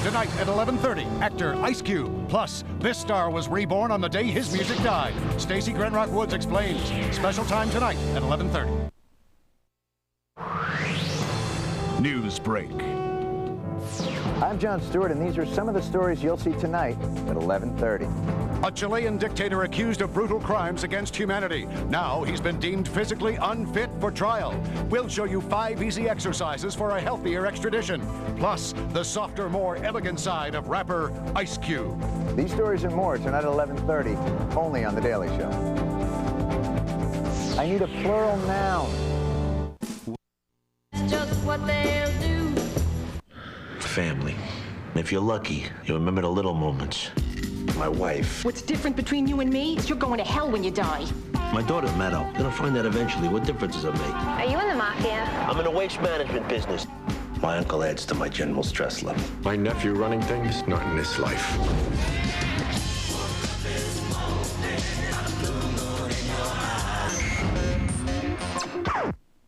Tonight at 11:30, actor Ice Cube. Plus, this star was reborn on the day his music died. Stacey Grenrock Woods explains. Special time tonight at 11:30. News break. I'm Jon Stewart, and these are some of the stories you'll see tonight at 11:30. A Chilean dictator accused of brutal crimes against humanity. Now he's been deemed physically unfit for trial. We'll show you 5 easy exercises for a healthier extradition. Plus, the softer, more elegant side of rapper Ice Cube. These stories and more tonight at 11:30, only on The Daily Show. I need a plural noun. Just what they'll do. Family. If you're lucky, you'll remember the little moments. My wife. What's different between you and me is you're going to hell when you die. My daughter, Meadow. Gonna find out eventually. What difference does it make? Are you in the mafia? I'm in the waste management business. My uncle adds to my general stress level. My nephew running things? Not in this life.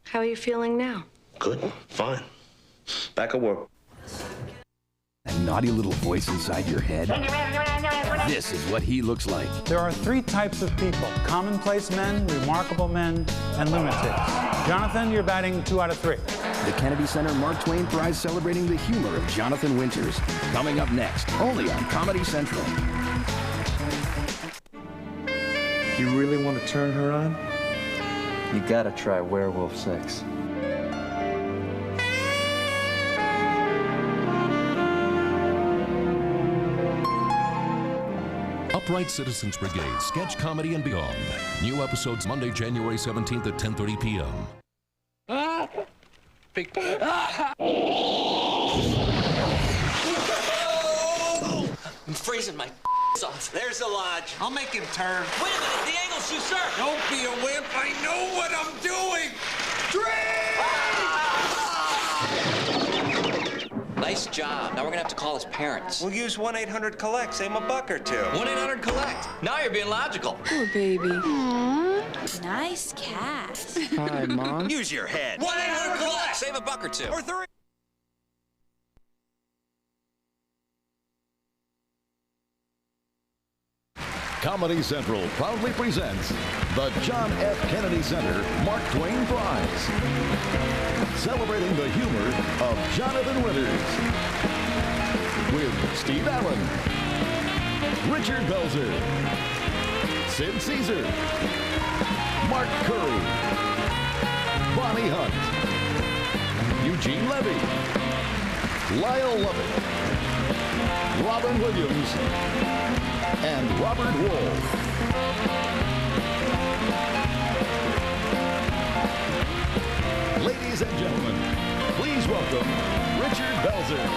How are you feeling now? Good. Fine. Back at work. That naughty little voice inside your head? This is what he looks like. There are 3 types of people: commonplace men, remarkable men, and lunatics. Jonathan, you're batting 2 out of 3. The Kennedy Center Mark Twain Prize celebrating the humor of Jonathan Winters. Coming up next, only on Comedy Central. You really want to turn her on? You gotta try werewolf sex. Upright Citizens Brigade, sketch comedy and beyond. New episodes Monday, January 17th at 10:30 p.m. Big I'm freezing my off. There's the lodge. I'll make him turn. Wait a minute, the angle's too sharp. Don't be a wimp. I know what I'm doing. Nice job. Now we're gonna have to call his parents. We'll use 1-800-COLLECT. Save him a buck or two. 1-800-COLLECT. Now you're being logical. Oh, baby. Aww. Nice cast. Hi, Mom. Use your head. 1-800-COLLECT. Save a buck or two. Or 3. Comedy Central proudly presents the John F. Kennedy Center Mark Twain Prize. Celebrating the humor of Jonathan Winters. With Steve Allen, Richard Belzer, Sid Caesar, Mark Curry, Bonnie Hunt, Eugene Levy, Lyle Lovett, Robin Williams, and Robert Wolf. Ladies and gentlemen, please welcome Richard Belzer.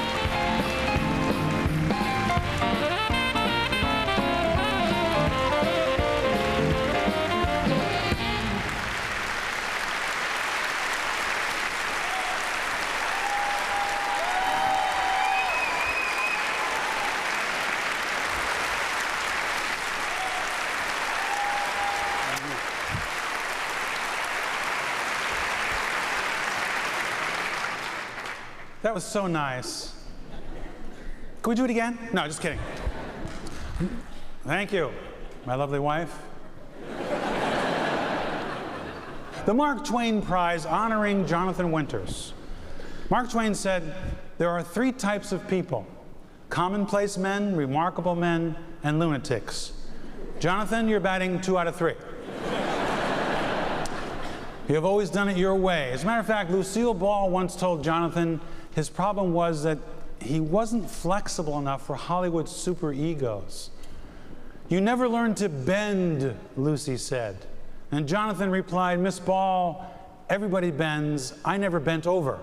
That was so nice. Can we do it again? No, just kidding. Thank you, my lovely wife. The Mark Twain Prize honoring Jonathan Winters. Mark Twain said, there are 3 types of people: commonplace men, remarkable men, and lunatics. Jonathan, you're batting 2 out of 3. You have always done it your way. As a matter of fact, Lucille Ball once told Jonathan his problem was that he wasn't flexible enough for Hollywood's super egos. You never learned to bend, Lucy said. And Jonathan replied, Miss Ball, everybody bends. I never bent over.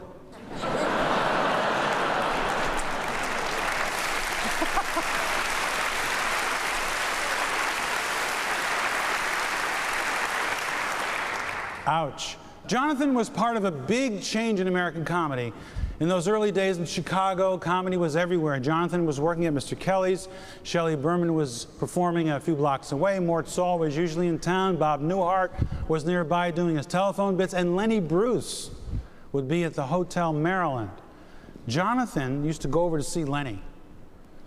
Ouch. Jonathan was part of a big change in American comedy. In those early days in Chicago, comedy was everywhere. Jonathan was working at Mr. Kelly's. Shelley Berman was performing a few blocks away. Mort Saul was usually in town. Bob Newhart was nearby doing his telephone bits. And Lenny Bruce would be at the Hotel Maryland. Jonathan used to go over to see Lenny.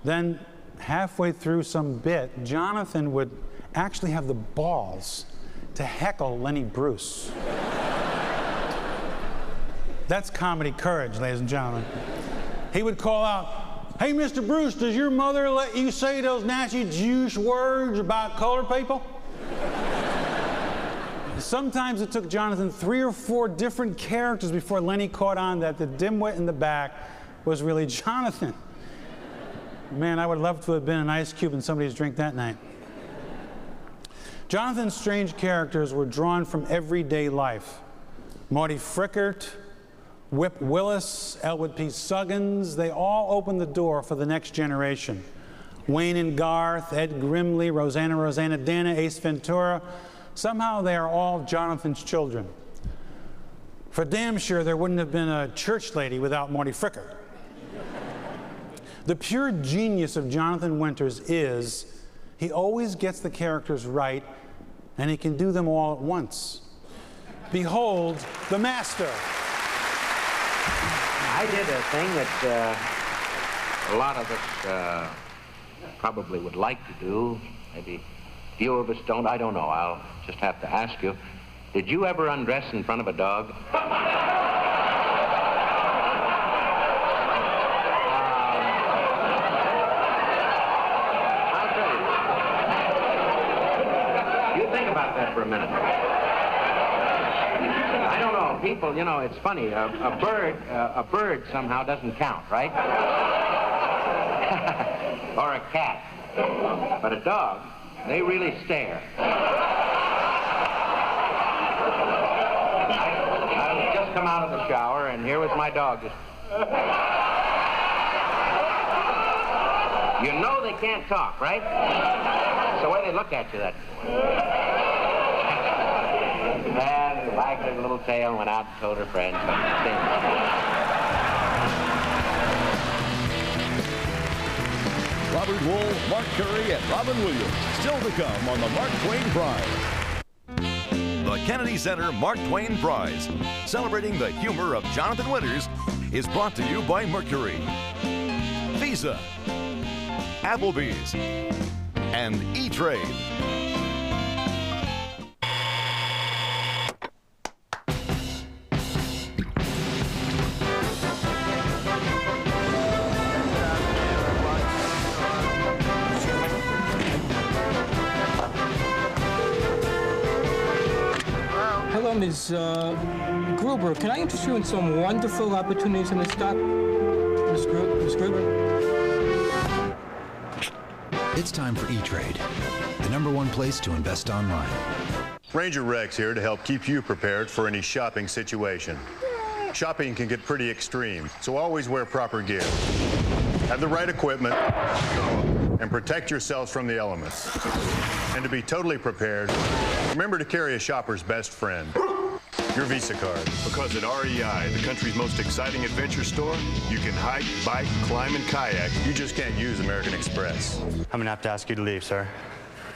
Then, halfway through some bit, Jonathan would actually have the balls to heckle Lenny Bruce. That's comedy courage, ladies and gentlemen. He would call out, "Hey, Mr. Bruce, does your mother let you say those nasty Jewish words about colored people?" Sometimes it took Jonathan 3 or 4 different characters before Lenny caught on that the dimwit in the back was really Jonathan. Man, I would love to have been an ice cube in somebody's drink that night. Jonathan's strange characters were drawn from everyday life. Marty Frickert, Whip Willis, Elwood P. Suggins, they all opened the door for the next generation. Wayne and Garth, Ed Grimley, Rosanna Dana, Ace Ventura. Somehow they are all Jonathan's children. For damn sure there wouldn't have been a church lady without Marty Frickert. The pure genius of Jonathan Winters is he always gets the characters right, and he can do them all at once. Behold, the master. I did a thing that a lot of us probably would like to do. Maybe few of us don't. I don't know. I'll just have to ask you. Did you ever undress in front of a dog? About that for a minute. I don't know, people, you know, it's funny. A bird somehow doesn't count, right? Or a cat. But a dog, they really stare. I've just come out of the shower, and here was my dog just... You know they can't talk, right? That's the way they look at you, that... And wagged her little tail and went out and told her friends. Robert Wool, Mark Curry, and Robin Williams. Still to come on the Mark Twain Prize. The Kennedy Center Mark Twain Prize, celebrating the humor of Jonathan Winters, is brought to you by Mercury, Visa, Applebee's, and E-Trade. Hello, Ms. Gruber. Can I interest you in some wonderful opportunities in the stock? Ms. Gruber? It's time for E-Trade, the #1 place to invest online. Ranger Rex here to help keep you prepared for any shopping situation. Shopping can get pretty extreme, so always wear proper gear. Have the right equipment, and protect yourselves from the elements. And to be totally prepared, remember to carry a shopper's best friend, your Visa card. Because at REI, the country's most exciting adventure store, you can hike, bike, climb, and kayak. You just can't use American Express. I'm gonna have to ask you to leave, sir.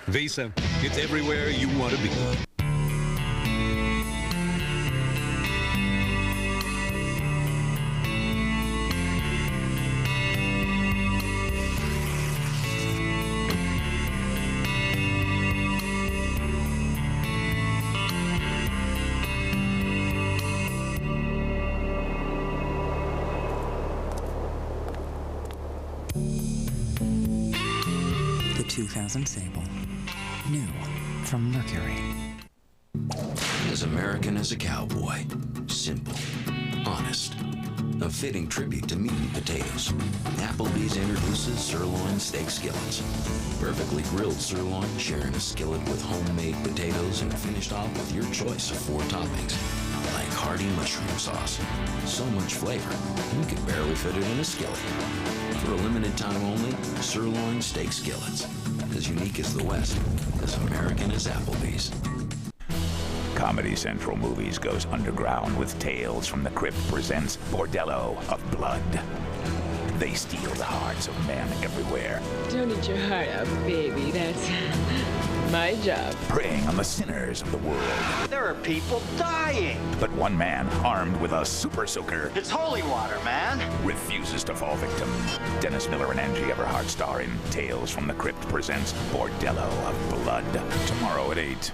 Visa, it's everywhere you want to be. The 2000 Sable. New from Mercury. As American as a cowboy. Simple. Honest. A fitting tribute to meat and potatoes. Applebee's introduces sirloin steak skillets. Perfectly grilled sirloin sharing a skillet with homemade potatoes and finished off with your choice of 4 toppings. Like hearty mushroom sauce. So much flavor, you could barely fit it in a skillet. For a limited time only, sirloin steak skillets. As unique as the West, as American as Applebee's. Comedy Central Movies goes underground with Tales from the Crypt presents Bordello of Blood. They steal the hearts of men everywhere. Don't eat your heart out, baby. That's My job. Preying on the sinners of the world. There are people dying. But one man, armed with a super soaker, It's holy water, man. refuses to fall victim. Dennis Miller and Angie Everhart star in Tales from the Crypt presents Bordello of Blood. Tomorrow at 8.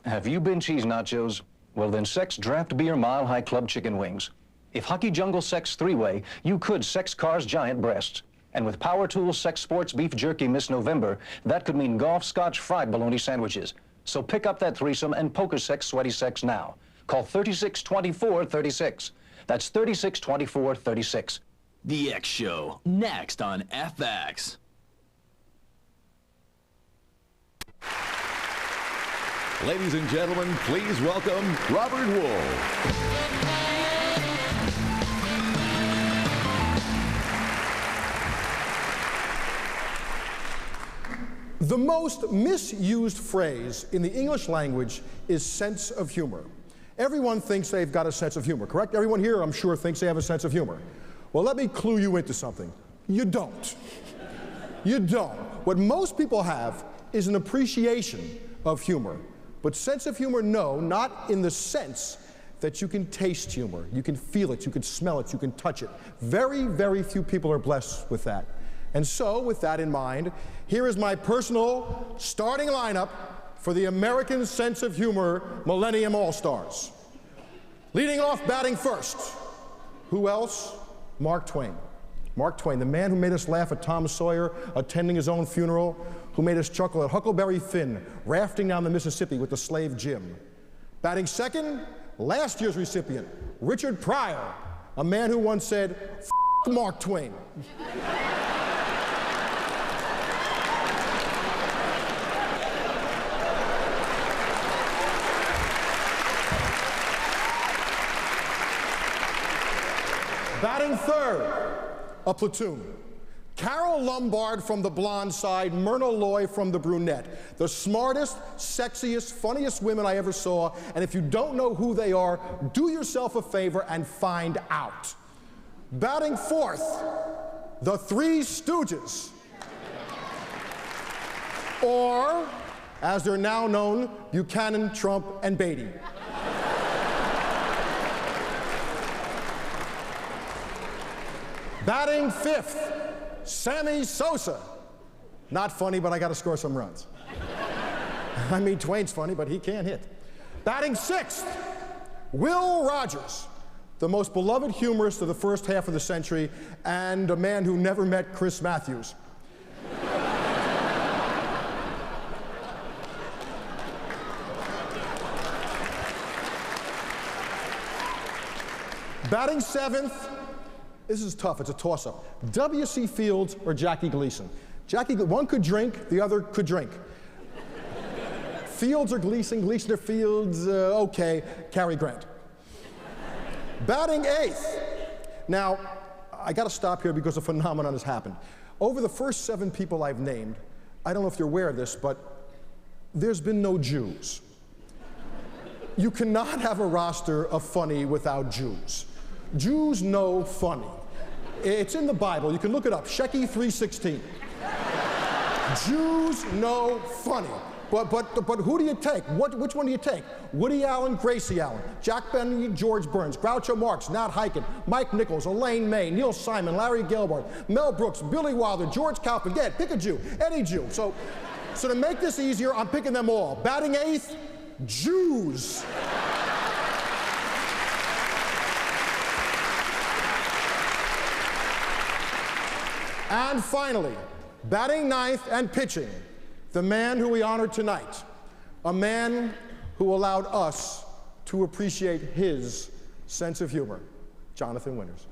Have you been cheese nachos? Well, then sex draft beer Mile High Club chicken wings. If Hockey Jungle Sex 3-Way, you could sex Car's giant breasts. And with Power Tools Sex Sports Beef Jerky Miss November, that could mean golf scotch fried bologna sandwiches. So pick up that threesome and poker sex sweaty sex now. Call 3624-36. That's 3624-36. The X Show, next on FX. Ladies and gentlemen, please welcome Robert Wool. The most misused phrase in the English language is sense of humor. Everyone thinks they've got a sense of humor, correct? Everyone here, I'm sure, thinks they have a sense of humor. Well, let me clue you into something. You don't. You don't. What most people have is an appreciation of humor. But sense of humor, no, not in the sense that you can taste humor. You can feel it, you can smell it, you can touch it. Very, very few people are blessed with that. And so, with that in mind, here is my personal starting lineup for the American Sense of Humor Millennium All-Stars. Leading off, batting first. Who else? Mark Twain. Mark Twain, the man who made us laugh at Tom Sawyer attending his own funeral, who made us chuckle at Huckleberry Finn rafting down the Mississippi with the slave Jim. Batting second, last year's recipient, Richard Pryor, a man who once said, "F Mark Twain." Batting third, a platoon. Carol Lombard from the blonde side, Myrna Loy from the brunette. The smartest, sexiest, funniest women I ever saw, and if you don't know who they are, do yourself a favor and find out. Batting fourth, the Three Stooges. Or, as they're now known, Buchanan, Trump, and Beatty. Batting fifth, Sammy Sosa. Not funny, but I got to score some runs. I mean, Twain's funny, but he can't hit. Batting sixth, Will Rogers, the most beloved humorist of the first half of the century and a man who never met Chris Matthews. Batting seventh, this is tough, it's a toss-up. W.C. Fields or Jackie Gleason? One could drink, the other could drink. Fields or Gleason, Gleason or Fields, okay, Cary Grant. Batting eighth. Now, I gotta stop here because a phenomenon has happened. Over the first 7 people I've named, I don't know if you're aware of this, but there's been no Jews. You cannot have a roster of funny without Jews. Jews know funny. It's in the Bible. You can look it up. Shecky 3:16. Jews know funny. But who do you take? Which one do you take? Woody Allen, Gracie Allen, Jack Benny, George Burns, Groucho Marx, Nat Hiken, Mike Nichols, Elaine May, Neil Simon, Larry Gelbart, Mel Brooks, Billy Wilder, George Kaufman. Yeah, pick a Jew, any Jew. So to make this easier, I'm picking them all. Batting eighth, Jews. And finally, batting ninth and pitching, the man who we honor tonight, a man who allowed us to appreciate his sense of humor, Jonathan Winters.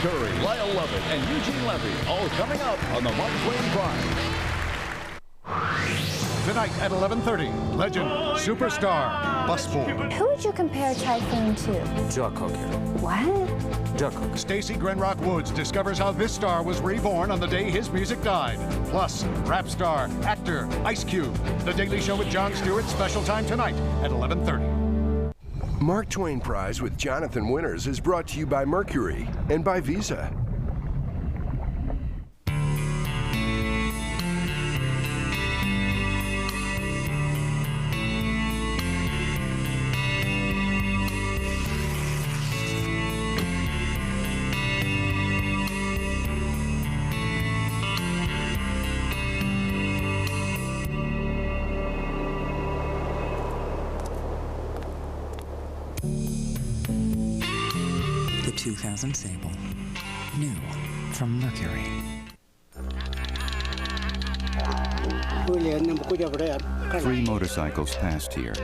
Curry, Lyle Lovett, and Eugene Levy, all coming up on the Mark Twain Prime. Tonight at 11:30, legend, superstar, busboy. Who would you compare Typhoon to? Duck Hooker. What? Duck Hooker. Stacey Grenrock Woods discovers how this star was reborn on the day his music died. Plus, rap star, actor, Ice Cube. The Daily Show with Jon Stewart, special time tonight at 11:30. Mark Twain Prize with Jonathan Winters is brought to you by Mercury and by Visa. The 2000 Sable. New from Mercury. 3 motorcycles passed here.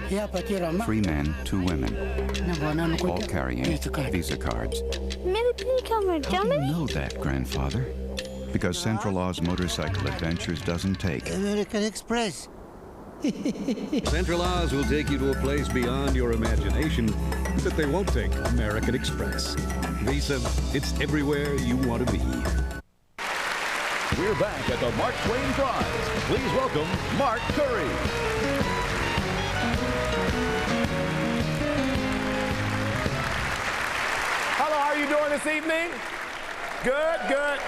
3 men, 2 women, all carrying Visa cards. How do you know that, grandfather? Because Central Law's Motorcycle Adventures doesn't take American Express. Central Oz will take you to a place beyond your imagination, but they won't take American Express. Visa, it's everywhere you want to be. We're back at the Mark Twain Prize. Please welcome Mark Curry. Hello, how are you doing this evening? Good, good.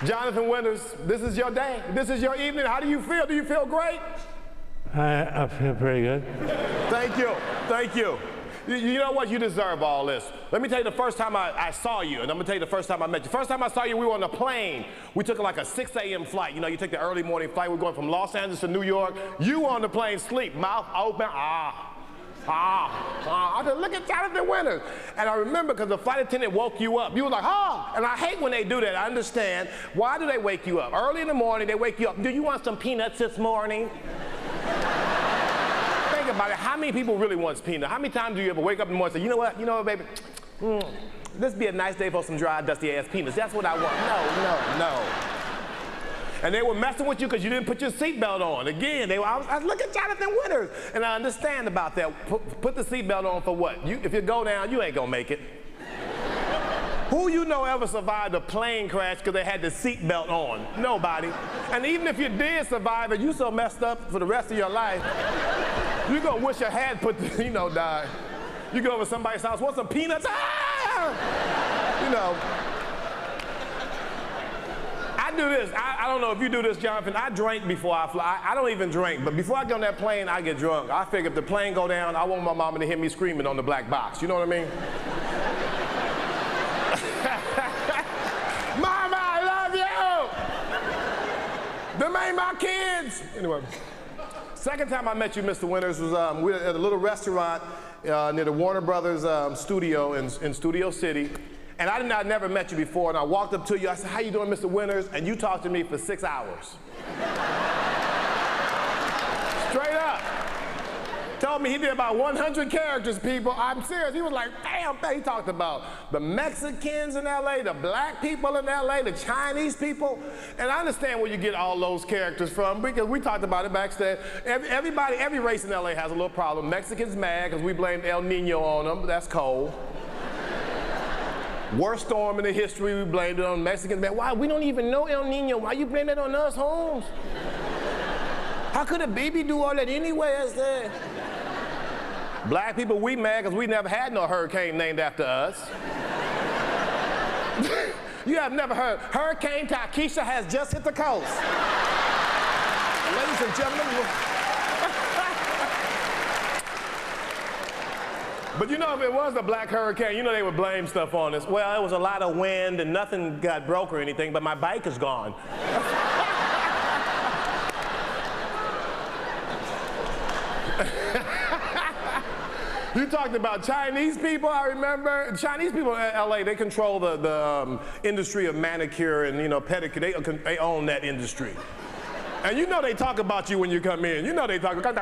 Jonathan Winters, this is your day. This is your evening. How do you feel? Do you feel great? I feel pretty good. Thank you. Thank you. You know what? You deserve all this. Let me tell you the first time I saw you, and I'm going to tell you the first time I met you. First time I saw you, we were on a plane. We took like a 6 a.m. flight. You know, you take the early morning flight. We're going from Los Angeles to New York. You were on the plane, sleep, mouth open, I said, look at Jonathan Winters. And I remember because the flight attendant woke you up. You were like, and I hate when they do that. I understand. Why do they wake you up? Early in the morning, they wake you up. Do you want some peanuts this morning? Think about it. How many people really want peanuts? How many times do you ever wake up in the morning and say, you know what, baby? This be a nice day for some dry, dusty-ass peanuts. That's what I want. No. And they were messing with you because you didn't put your seatbelt on. Again, I was look at Jonathan Winters. And I understand about that. Put the seatbelt on for what? If you go down, you ain't gonna make it. Who you know ever survived a plane crash because they had the seatbelt on? Nobody. And even if you did survive it, you so messed up for the rest of your life, you're gonna wish you had died. You go over to somebody's house, want some peanuts? I do this. I don't know if you do this, Jonathan. I drink before I fly. I don't even drink, but before I get on that plane, I get drunk. I figure if the plane go down, I want my mama to hear me screaming on the black box. You know what I mean? Mama, I love you! Them ain't my kids! Anyway, second time I met you, Mr. Winters, was we were at a little restaurant near the Warner Brothers studio in Studio City. And I never met you before, and I walked up to you, I said, how you doing, Mr. Winters? And you talked to me for 6 hours. Straight up. Told me he did about 100 characters, people. I'm serious. He was like, damn, he talked about the Mexicans in LA, the black people in LA, the Chinese people. And I understand where you get all those characters from, because we talked about it backstage. Every race in LA has a little problem. Mexicans mad because we blamed El Nino on them. That's cold. Worst storm in the history, we blamed it on Mexicans. Man, why? We don't even know El Nino. Why you blame that on us, Holmes? How could a baby do all that anyway? I said. Black people, we mad because we never had no hurricane named after us. You have never heard. Hurricane Takisha has just hit the coast. Ladies and gentlemen. But you know, if it was a black hurricane, you know they would blame stuff on us. Well, it was a lot of wind and nothing got broke or anything, but my bike is gone. You talked about Chinese people, I remember. Chinese people in LA, they control the industry of manicure and pedicure. They own that industry. And you know they talk about you when you come in. You know they talk, come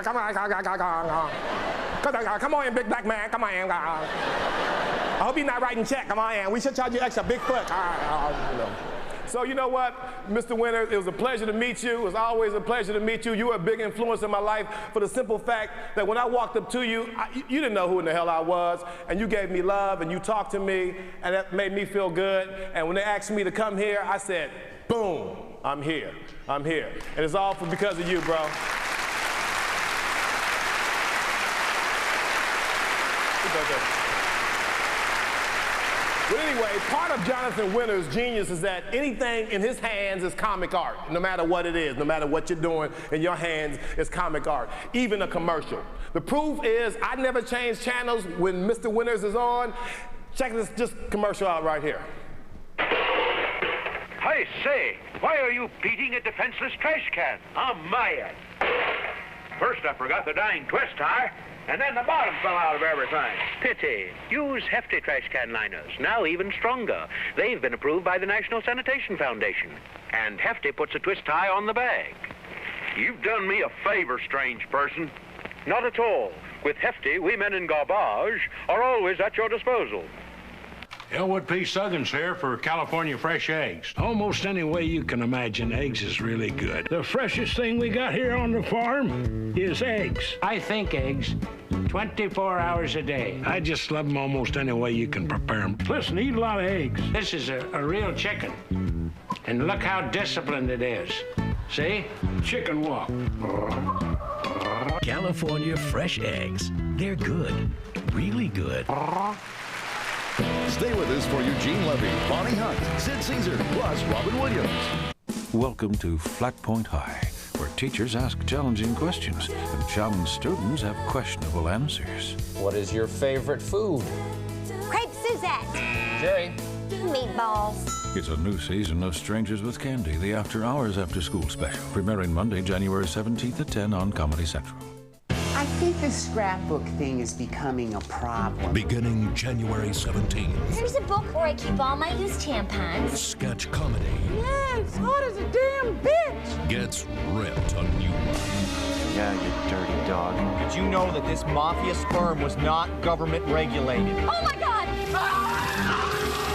on in, big black man, come on in. I hope you're not writing check. Come on, and we should charge you extra big foot. You know. So you know what, Mr. Winters, it was a pleasure to meet you. It was always a pleasure to meet you. You were a big influence in my life for the simple fact that when I walked up to you, you didn't know who in the hell I was, and you gave me love, and you talked to me, and that made me feel good. And when they asked me to come here, I said, boom, I'm here. I'm here. And it's all because of you, bro. But anyway, part of Jonathan Winters' genius is that anything in his hands is comic art, no matter what it is, no matter what you're doing in your hands is comic art, even a commercial. The proof is I never change channels when Mr. Winters is on. Check this just commercial out right here. I say, why are you beating a defenseless trash can? I'm mad. First I forgot the dang twist tie, and then the bottom fell out of everything. Pity. Use Hefty trash can liners, now even stronger. They've been approved by the National Sanitation Foundation. And Hefty puts a twist tie on the bag. You've done me a favor, strange person. Not at all. With Hefty, we men in garbage are always at your disposal. Elwood P. Southern's here for California fresh eggs. Almost any way you can imagine, eggs is really good. The freshest thing we got here on the farm is eggs. I think eggs 24 hours a day. I just love them almost any way you can prepare them. Listen, eat a lot of eggs. This is a real chicken. And look how disciplined it is. See? Chicken walk. California fresh eggs. They're good. Really good. Stay with us for Eugene Levy, Bonnie Hunt, Sid Caesar, plus Robin Williams. Welcome to Flat Point High, where teachers ask challenging questions and challenged students have questionable answers. What is your favorite food? Crepe Suzette. Jerry. Meatballs. It's a new season of Strangers with Candy, the After Hours After School special, premiering Monday, January 17th at 10 on Comedy Central. I think the scrapbook thing is becoming a problem. Beginning January 17th. There's a book where I keep all my used tampons. Sketch comedy Yeah, it's hot as a damn bitch. gets ripped a new one. Yeah, you dirty dog. Did you know that this mafia sperm was not government regulated? Oh my God!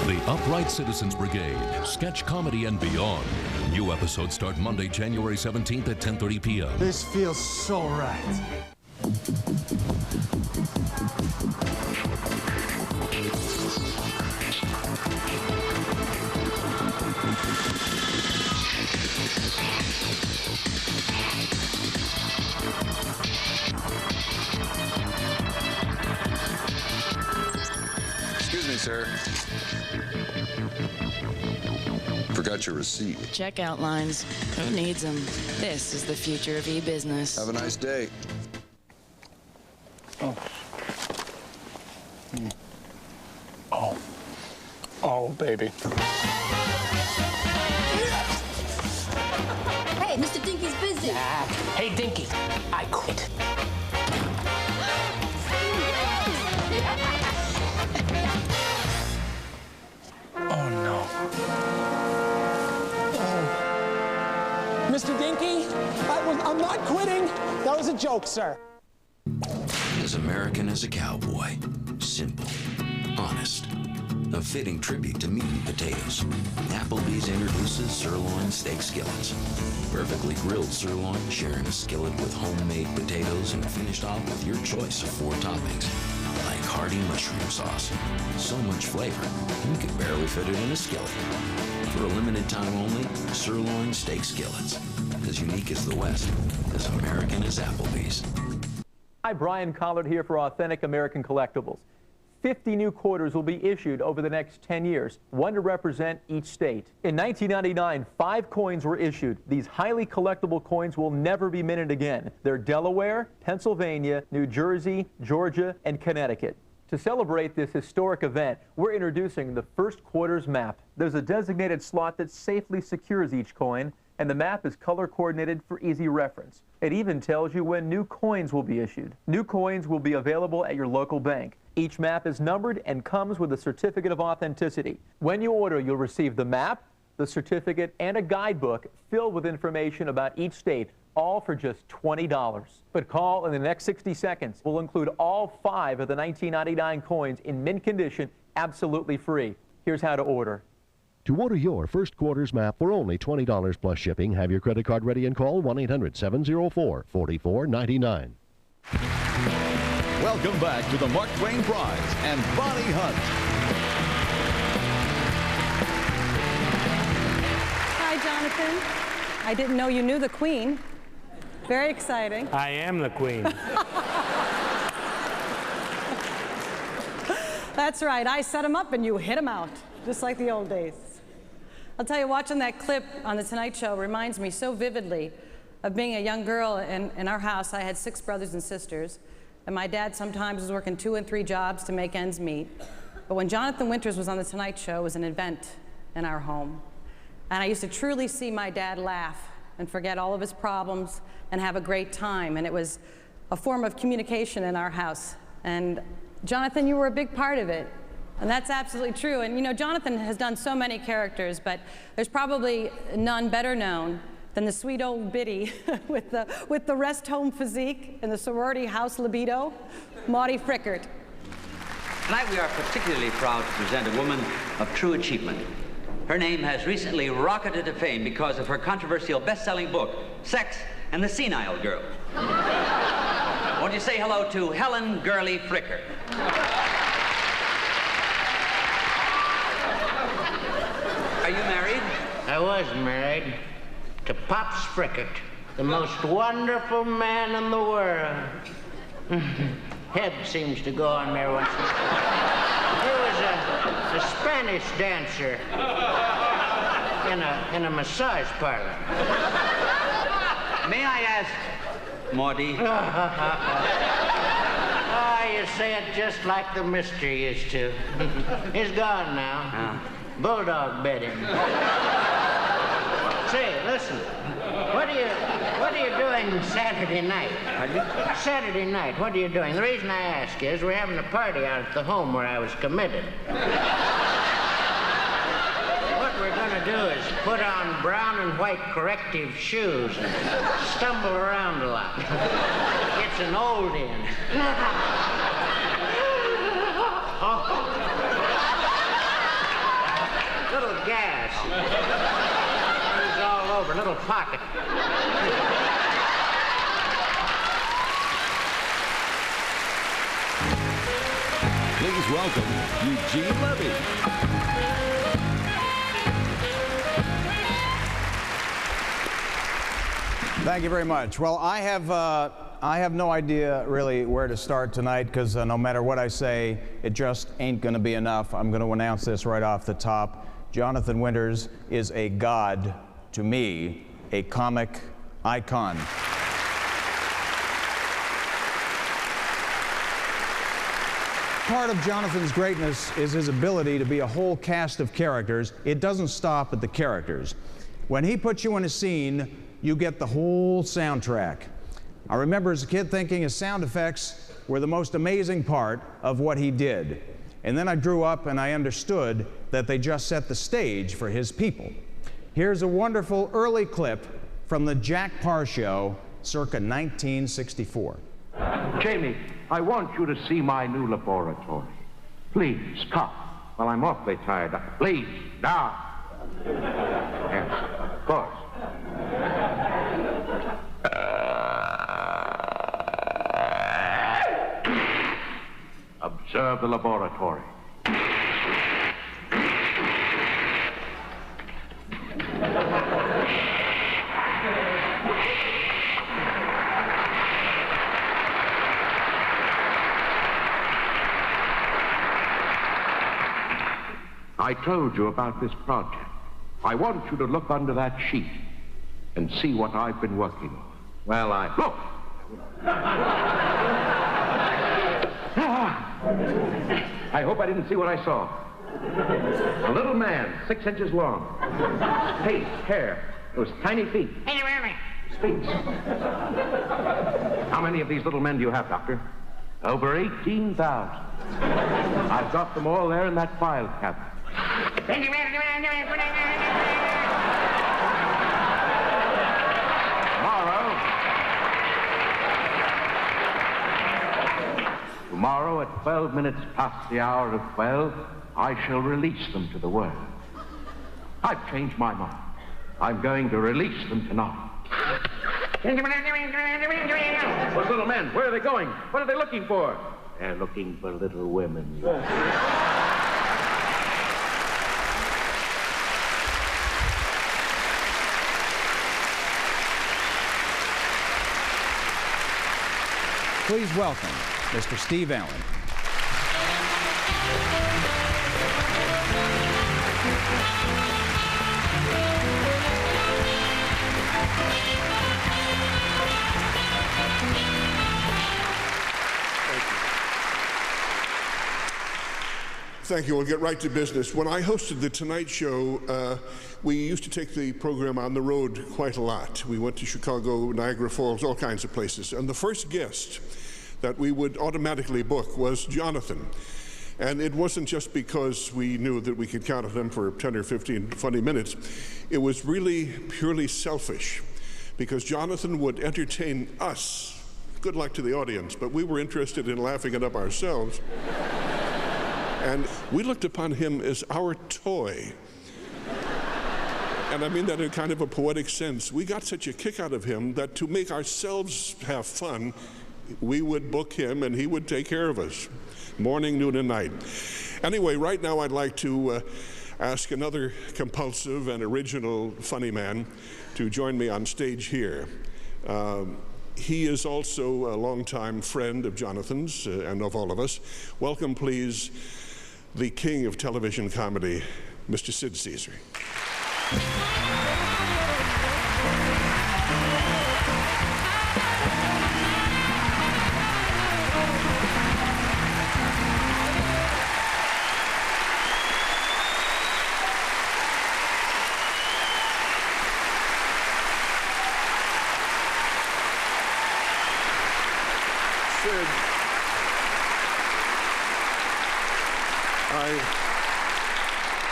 The Upright Citizens Brigade, sketch comedy and beyond. New episodes start Monday, January 17th at 10:30 p.m. This feels so right. Excuse me, sir. Forgot your receipt. Checkout lines. Who needs them? This is the future of e-business. Have a nice day. Oh. Oh. Oh, baby. Hey, Mr. Dinky's busy. Hey, Dinky, I quit. Oh, no. Mr. Dinky, I'm not quitting. That was a joke, sir. As American as a cowboy. Simple. Honest. A fitting tribute to meat and potatoes. Applebee's introduces sirloin steak skillets. Perfectly grilled sirloin sharing a skillet with homemade potatoes and finished off with your choice of 4 toppings. Like hearty mushroom sauce. So much flavor, you could barely fit it in a skillet. For a limited time only, sirloin steak skillets. As unique as the West, as American as Applebee's. Hi, Brian Collard here for Authentic American Collectibles. 50 new quarters will be issued over the next 10 years, one to represent each state. In 1999, 5 coins were issued. These highly collectible coins will never be minted again. They're Delaware, Pennsylvania, New Jersey, Georgia, and Connecticut. To celebrate this historic event, we're introducing the first quarters map. There's a designated slot that safely secures each coin, and the map is color coordinated for easy reference. It even tells you when new coins will be issued. New coins will be available at your local bank. Each map is numbered and comes with a certificate of authenticity. When you order, you'll receive the map, the certificate, and a guidebook filled with information about each state, all for just $20. But call in the next 60 seconds. We'll include all 5 of the 1999 coins in mint condition absolutely free. Here's how to order. To order your first quarter's map for only $20 plus shipping, have your credit card ready and call 1-800-704-4499. Welcome back to the Mark Twain Prize and Bonnie Hunt. Hi, Jonathan. I didn't know you knew the Queen. Very exciting. I am the Queen. That's right. I set him up and you hit him out, just like the old days. I'll tell you, watching that clip on The Tonight Show reminds me so vividly of being a young girl in our house. I had 6 brothers and sisters, and my dad sometimes was working 2 and 3 jobs to make ends meet. But when Jonathan Winters was on The Tonight Show, it was an event in our home. And I used to truly see my dad laugh and forget all of his problems and have a great time. And it was a form of communication in our house. And Jonathan, you were a big part of it. And that's absolutely true. And you know, Jonathan has done so many characters, but there's probably none better known than the sweet old biddy with the rest home physique and the sorority house libido, Maudie Frickert. Tonight we are particularly proud to present a woman of true achievement. Her name has recently rocketed to fame because of her controversial best-selling book, Sex and the Senile Girl. Won't you say hello to Helen Gurley Frickert? Are you married? I was married to Pops Frickert, the most wonderful man in the world. Head seems to go on there once in a while. He was a Spanish dancer in a massage parlor. May I ask, Maudie? Oh, you say it just like the mister used to. He's gone now. Bulldog bit him. Say, listen. What are you doing Saturday night? Saturday night, what are you doing? The reason I ask is we're having a party out at the home where I was committed. What we're gonna do is put on brown and white corrective shoes and stumble around a lot. It's an old inn. Little gas. It's all over, little pocket. Please welcome Eugene Levy. Thank you very much. Well, I have no idea really where to start tonight because no matter what I say, it just ain't going to be enough. I'm going to announce this right off the top. Jonathan Winters is a god to me, a comic icon. Part of Jonathan's greatness is his ability to be a whole cast of characters. It doesn't stop at the characters. When he puts you in a scene, you get the whole soundtrack. I remember as a kid thinking his sound effects were the most amazing part of what he did. And then I grew up and I understood that they just set the stage for his people. Here's a wonderful early clip from the Jack Parr Show, circa 1964. Jamie, I want you to see my new laboratory. Please, come. Well, I'm awfully tired. Please, now. Yes, of course. Observe the laboratory. I told you about this project. I want you to look under that sheet and see what I've been working on. Well, Look! I hope I didn't see what I saw. A little man, 6 inches long. Face, hair, those tiny feet. Speaks. How many of these little men do you have, Doctor? Over 18,000. I've got them all there in that file cabinet. Tomorrow tomorrow at 12 minutes past the hour of 12, I shall release them to the world. I've changed my mind. I'm going to release them tonight. Those little men, where are they going? What are they looking for? They're looking for little women. Please welcome Mr. Steve Allen. Thank you. We'll get right to business. When I hosted The Tonight Show, we used to take the program on the road quite a lot. We went to Chicago, Niagara Falls, all kinds of places. And the first guest that we would automatically book was Jonathan. And it wasn't just because we knew that we could count on him for 10 or 15 funny minutes. It was really purely selfish, because Jonathan would entertain us. Good luck to the audience, but we were interested in laughing it up ourselves. And we looked upon him as our toy. And I mean that in kind of a poetic sense. We got such a kick out of him that to make ourselves have fun, we would book him and he would take care of us, morning, noon, and night. Anyway, right now I'd like to ask another compulsive and original funny man to join me on stage here. He is also a longtime friend of Jonathan's and of all of us. Welcome, please, the king of television comedy, Mr. Sid Caesar. Sid,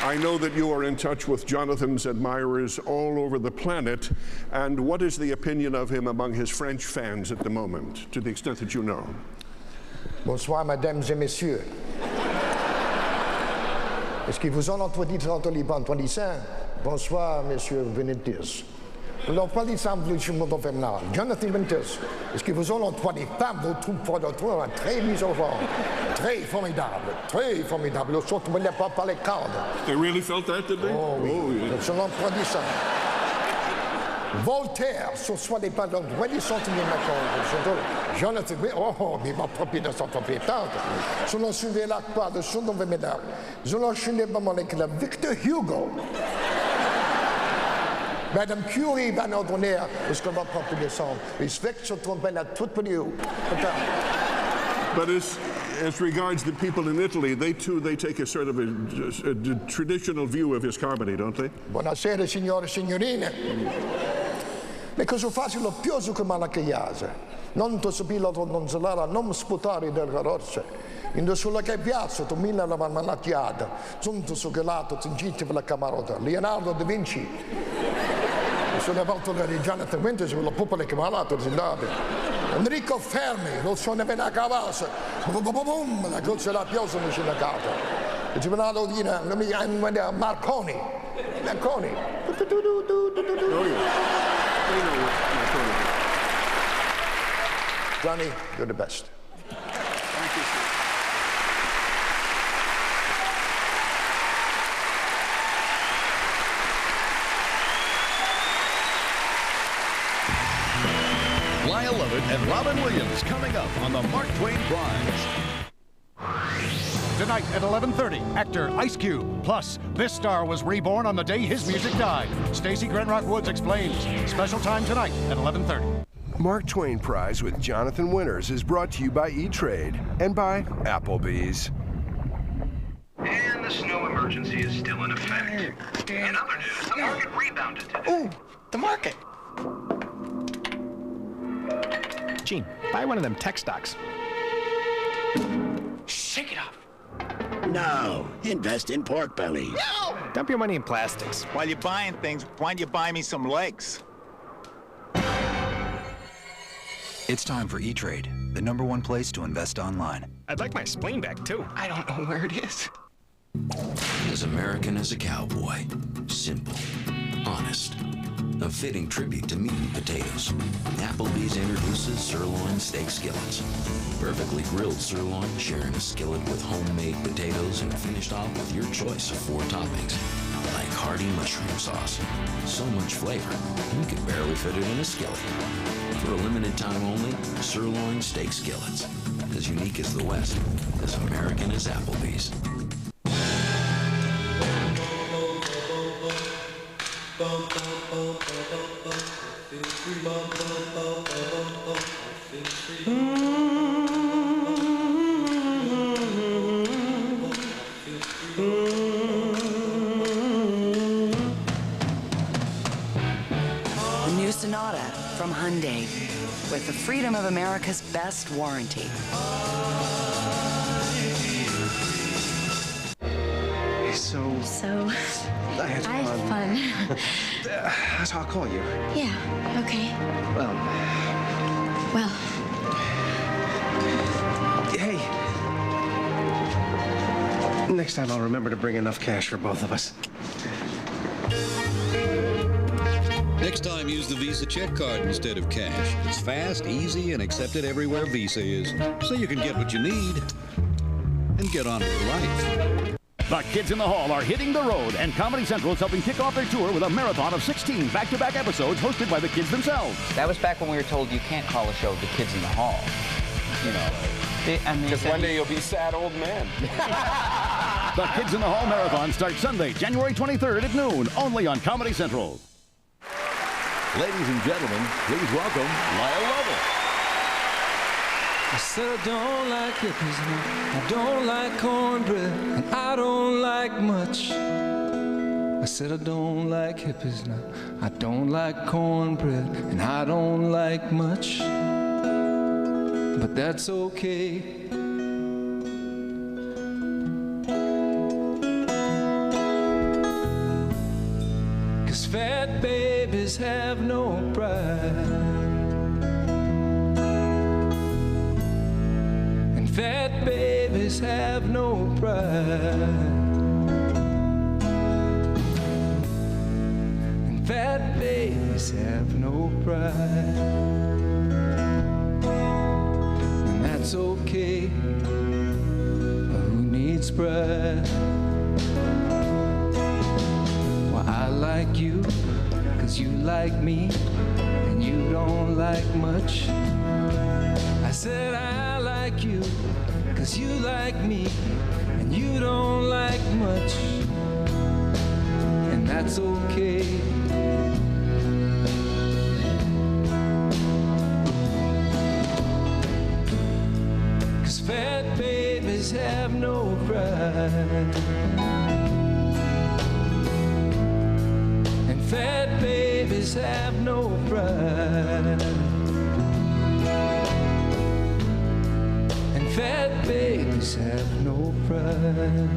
I know that you are in touch with Jonathan's admirers all over the planet, and what is the opinion of him among his French fans at the moment, to the extent that you know? Bonsoir, mesdames et messieurs. Est-ce qu'ils vous ont entendu les lycéens? Bonsoir, messieurs Benitez. Alors, pas les femmes du monde infernal. Jonathan Benitez. Est-ce qu'ils vous ont entendu les femmes vous trouvent pour d'autres très misogynes, très formidables, très formidables. Le sort ne pas par les cadres. They really felt that, did they? Oh oui. Ils ont entendu ça. Voltaire, sur soi des pas donc, ouais, ils sont Jonathan, oh, mais ma propriété de son propriétaire. Je l'ai suivi la part de son nom de médaille. Je l'ai suivi avec la Victor Hugo. Madame Curie va nous donner ce qu'on va prendre pour descendre. Il se fait que je trompe la toute pour nous. But as regards the people in Italy, they take a sort of a traditional view of his comedy, don't they? Buonasera, signore e signorine. Ma cosa faccio più che malachiase? Non ti sapilo non zelara, non sputare del carrozze. In sulla che piazza, tu mille la malacchiata. Giunto su che lato, zingiti per la camarota. Leonardo da Vinci. Sono volto di Jonathan Winters con la popola che malato, Enrico Fermi, non sono nemmeno a cavallo. Boom, la cosa la pioggia non c'è la casa. E ci veniamo a dire, Marconi. Marconi. Johnny, you're the best. Thank you, sir. Lyle Lovett and Robin Williams coming up on the Mark Twain Prize. Tonight at 11:30, actor Ice Cube. Plus, this star was reborn on the day his music died. Stacey Grenrock Woods explains. Special time tonight at 11:30. Mark Twain Prize with Jonathan Winters is brought to you by E-Trade and by Applebee's. And the snow emergency is still in effect. In other news, the market rebounded today. Ooh, the market. Gene, buy one of them tech stocks. Shake it off. No, invest in pork bellies. No! Dump your money in plastics. While you're buying things, why don't you buy me some legs? It's time for E-Trade. the #1 place to invest online. I'd like my spleen back, too. I don't know where it is. As American as a cowboy. Simple. Honest. A fitting tribute to meat and potatoes. Applebee's introduces sirloin steak skillets. Perfectly grilled sirloin sharing a skillet with homemade potatoes and finished off with your choice of 4 toppings. Like hearty mushroom sauce. So much flavor, you can barely fit it in a skillet. For a limited time only, sirloin steak skillets. As unique as the West, as American as Applebee's. The new Sonata from Hyundai with the freedom of America's best warranty. So, I had fun. So I'll call you. Yeah, okay. Well, hey. Next time I'll remember to bring enough cash for both of us. Next time, use the Visa check card instead of cash. It's fast, easy, and accepted everywhere Visa is. So you can get what you need and get on with life. The Kids in the Hall are hitting the road, and Comedy Central is helping kick off their tour with a marathon of 16 back-to-back episodes hosted by the kids themselves. That was back when we were told you can't call a show The Kids in the Hall. You know. Because one day you'll be a sad old man. The Kids in the Hall Marathon starts Sunday, January 23rd at noon, only on Comedy Central. Ladies and gentlemen, please welcome Lyle Lovell. I said I don't like hippies, I don't like cornbread, and I don't like much. I said I don't like hippies now, I don't like cornbread, and I don't like much. But that's okay. Cause fat babies have no pride. Fat babies have no pride. And fat babies have no pride. And that's okay. Who needs pride? Well, I like you, cause you like me, and you don't like much. I said I like you, cause you like me, and you don't like much, and that's okay. Cause fat babies have no pride, and fat babies have no pride. Fat babies have no pride,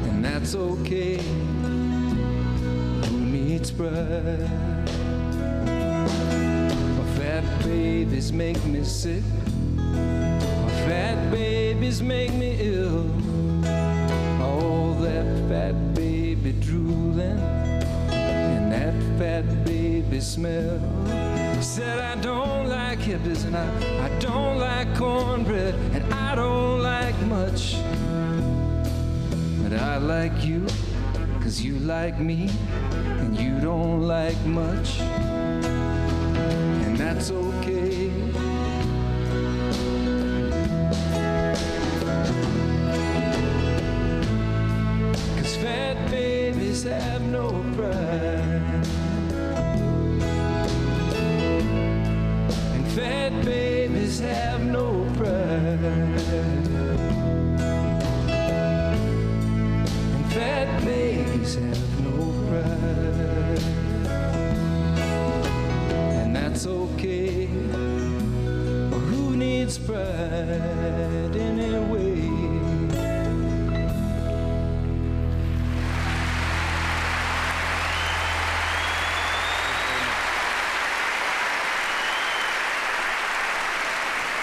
and that's okay. Who needs pride? My fat babies make me sick. My fat babies make me ill. All that fat baby drooling and that fat baby smell. Said I don't like hippies and I don't like cornbread and I don't like much. But I like you, cause you like me and you don't like much. And that's okay. Cause fat babies have no pride. Fat babies have no pride. And fat babies have no pride. And that's okay.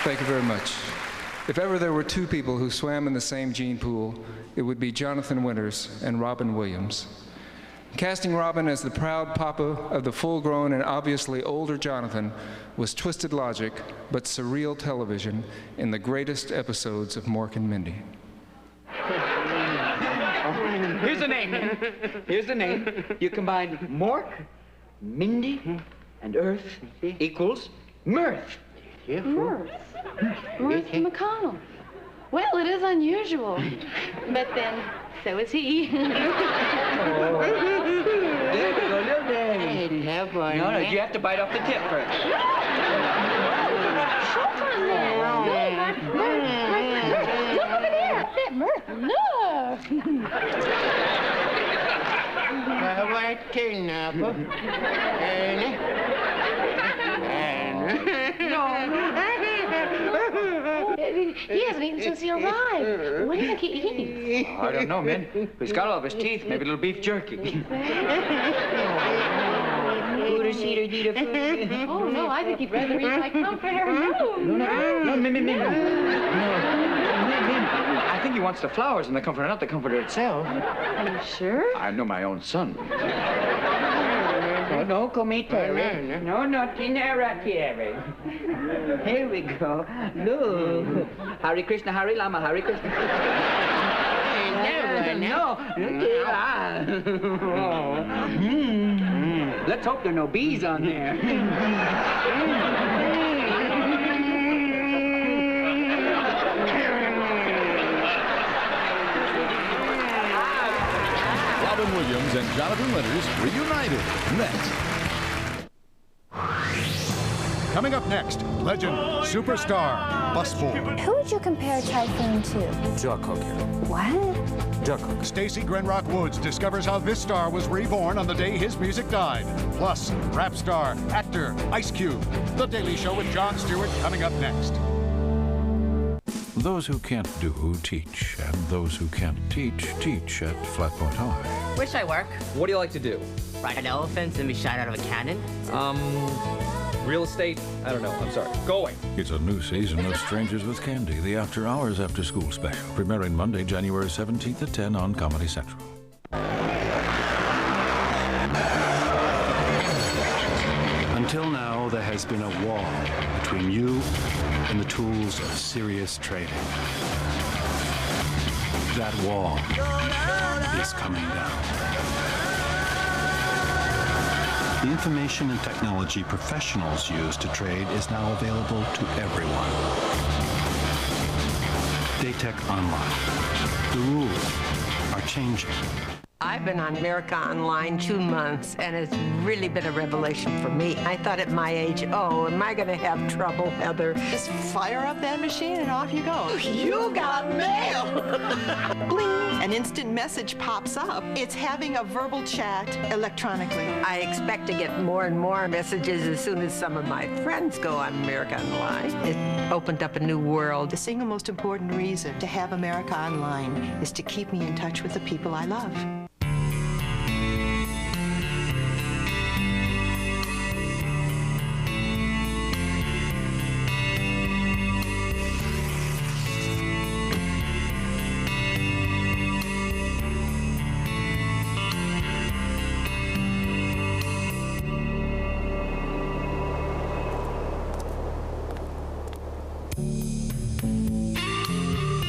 Thank you very much. If ever there were two people who swam in the same gene pool, it would be Jonathan Winters and Robin Williams. Casting Robin as the proud papa of the full-grown and obviously older Jonathan was twisted logic, but surreal television in the greatest episodes of Mork and Mindy. Here's the name, man. Here's the name. You combine Mork, Mindy, and Earth equals Mirth. Mirth. Mirth McConnell. Well, it is unusual. But then, so is he. There we go, little Daddy. No, you have to bite off the tip first. Look over there. That Mirth. Look. White kidnapper. He hasn't eaten since he arrived. What do you think he eats? I don't know, man. He's got all of his teeth. Maybe a little beef jerky. Oh, no, I think he'd rather eat my comforter. No, Min. I think he wants the flowers in the comforter, not the comforter itself. Are you sure? I know my own son. No, comitare. No, nothing here. Here we go. Look. Hare Krishna, Hare Rama, Hare Krishna. No. Let's hope there are no bees on there. Robin Williams and Jonathan Winters reunited next. Coming up next, legend, superstar, busboy. Who would you compare Typhoon to? Duck Hooker. What? Duck Hooker. Stacy Grenrock Woods discovers how this star was reborn on the day his music died. Plus, rap star, actor, Ice Cube. The Daily Show with Jon Stewart coming up next. Those who can't do, teach. And those who can't teach at Flatpoint High. Where should I work? What do you like to do? Ride an elephant and be shot out of a cannon? Real estate? I don't know. I'm sorry. Go away. It's a new season of Strangers with Candy, the After Hours After School special. Premiering Monday, January 17th at 10 on Comedy Central. Until now, there has been a wall between you and the tools of serious trading. That wall is coming down. The information and technology professionals use to trade is now available to everyone. Daytech Online. The rules are changing. I've been on America Online 2 months, and it's really been a revelation for me. I thought at my age, oh, am I going to have trouble, Heather? Just fire up that machine and off you go. You got mail! Bling! An instant message pops up. It's having a verbal chat electronically. I expect to get more and more messages as soon as some of my friends go on America Online. It opened up a new world. The single most important reason to have America Online is to keep me in touch with the people I love.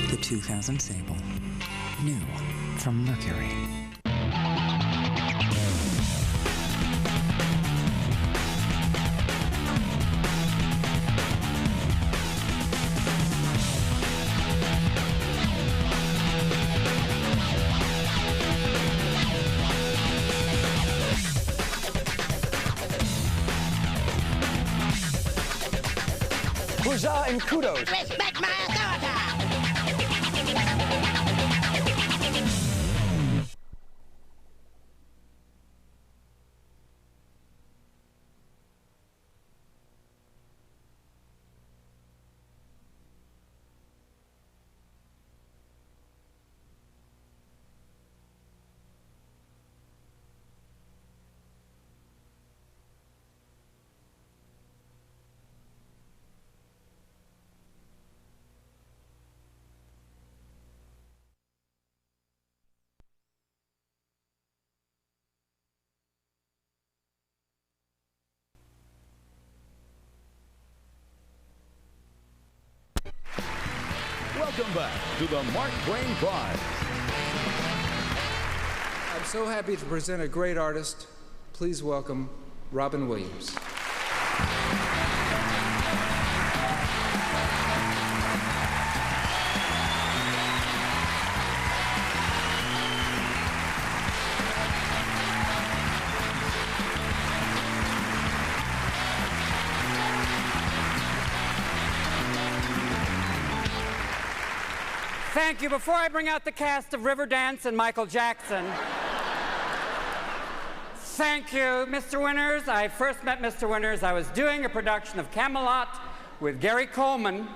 The 2000 Sable. New from Mercury. Huzzah and kudos. Respect my authority! Welcome back to the Mark Twain Prize. I'm so happy to present a great artist. Please welcome Robin Williams. Thank you. Before I bring out the cast of Riverdance and Michael Jackson, thank you, Mr. Winters. I first met Mr. Winters. I was doing a production of Camelot with Gary Coleman.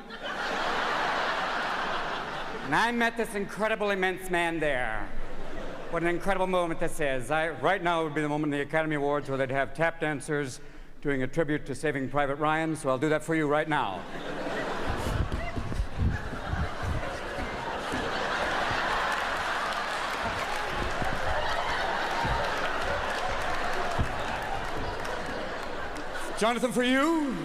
And I met this incredible, immense man there. What an incredible moment this is. Right now would be the moment in the Academy Awards where they'd have tap dancers doing a tribute to Saving Private Ryan, so I'll do that for you right now. Jonathan, for you.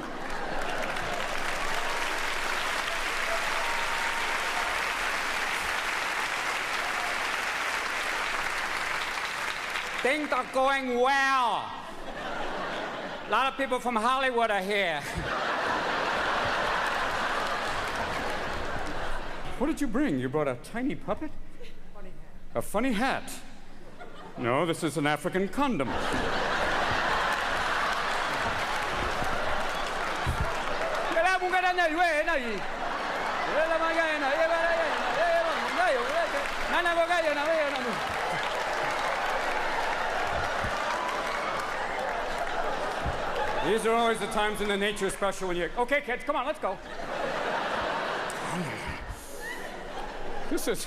Things are going well. A lot of people from Hollywood are here. What did you bring? You brought a tiny puppet? Funny hat. A funny hat? No, this is an African condom. These are always the times in the nature special when you... Okay, kids, come on, let's go. This is...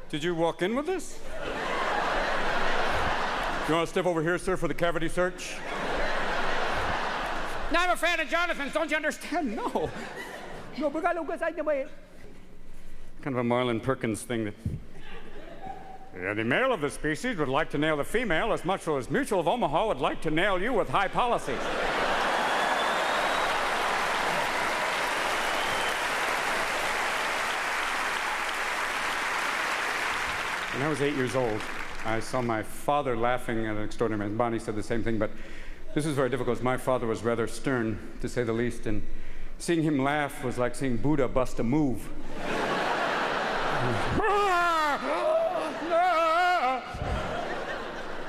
Did you walk in with this? You want to step over here, sir, for the cavity search? Now, I'm a fan of Jonathan's, don't you understand? No. No, kind of a Marlon Perkins thing that... Yeah, the male of the species would like to nail the female as much as Mutual of Omaha would like to nail you with high policy. When I was 8 years old, I saw my father laughing at an extraordinary man. Bonnie said the same thing, but this was very difficult because my father was rather stern, to say the least, and seeing him laugh was like seeing Buddha bust a move.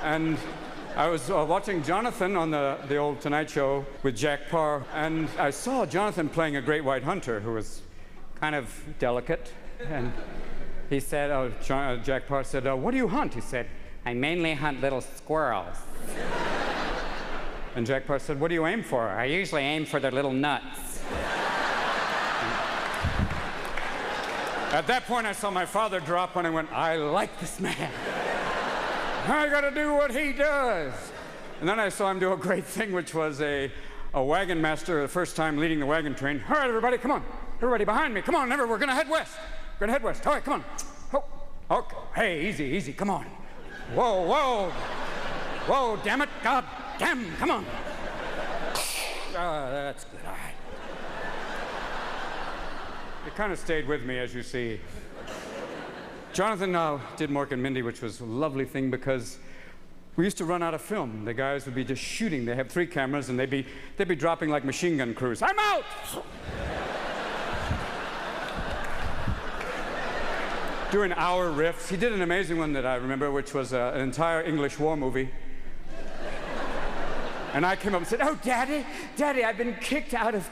And I was watching Jonathan on the old Tonight Show with Jack Parr, and I saw Jonathan playing a great white hunter who was kind of delicate, and he said, Jack Parr said, what do you hunt? He said, I mainly hunt little squirrels. And Jack Parr said, what do you aim for? I usually aim for their little nuts. At that point, I saw my father drop and I went, I like this man. I gotta do what he does. And then I saw him do a great thing, which was a wagon master, the first time leading the wagon train. All right, everybody, come on. Everybody behind me. Come on, we're gonna head west. We're gonna head west. All right, come on. Oh, okay. Hey, easy, easy, come on. Whoa, whoa. Whoa, damn it. God damn, come on. That's good, all right. It kind of stayed with me, as you see. Jonathan did Mork and Mindy, which was a lovely thing because we used to run out of film. The guys would be just shooting. They have 3 cameras, and they'd be dropping like machine gun crews. I'm out! Doing hour riffs. He did an amazing one that I remember, which was an entire English war movie. And I came up and said, oh, Daddy, I've been kicked out of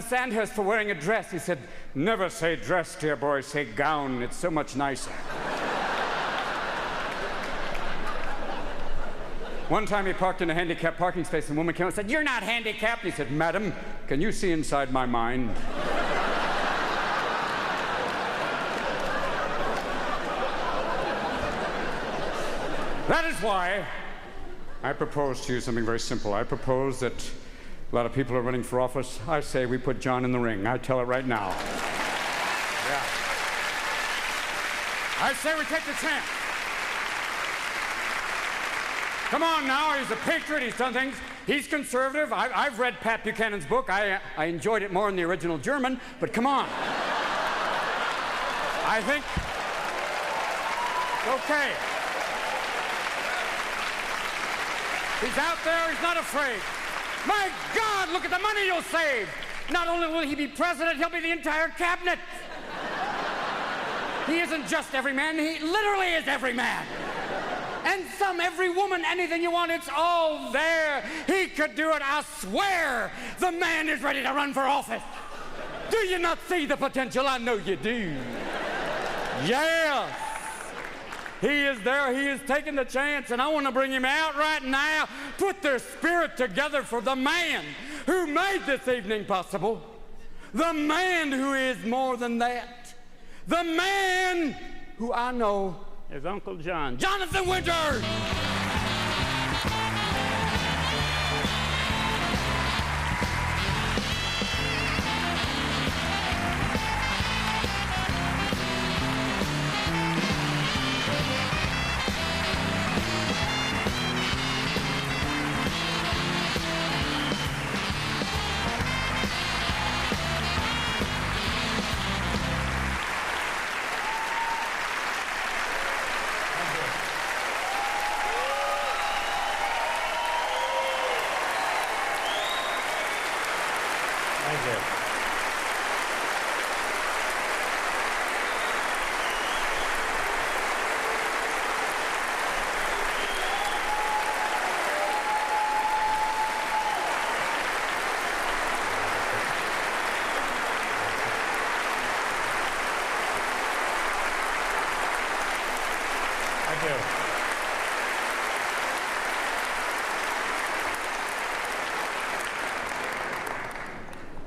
Sandhurst for wearing a dress. He said, never say dress, dear boy, say gown. It's so much nicer. One time he parked in a handicapped parking space, and a woman came up and said, you're not handicapped. He said, madam, can you see inside my mind? That is why I propose to you something very simple. I propose that a lot of people are running for office. I say we put John in the ring. I tell it right now. Yeah. I say we take the chance. Come on now, he's a patriot, he's done things. He's conservative. I've read Pat Buchanan's book. I enjoyed it more in the original German, but come on. I think it's okay. He's out there, he's not afraid. My God, look at the money you'll save. Not only will he be president, he'll be the entire cabinet. He isn't just every man, he literally is every man. And some, every woman, anything you want, it's all there. He could do it, I swear. The man is ready to run for office. Do you not see the potential? I know you do. Yes. He is there, he is taking the chance, and I want to bring him out right now. Put their spirit together for the man who made this evening possible. The man who is more than that. The man who I know is Uncle John. Jonathan Winters!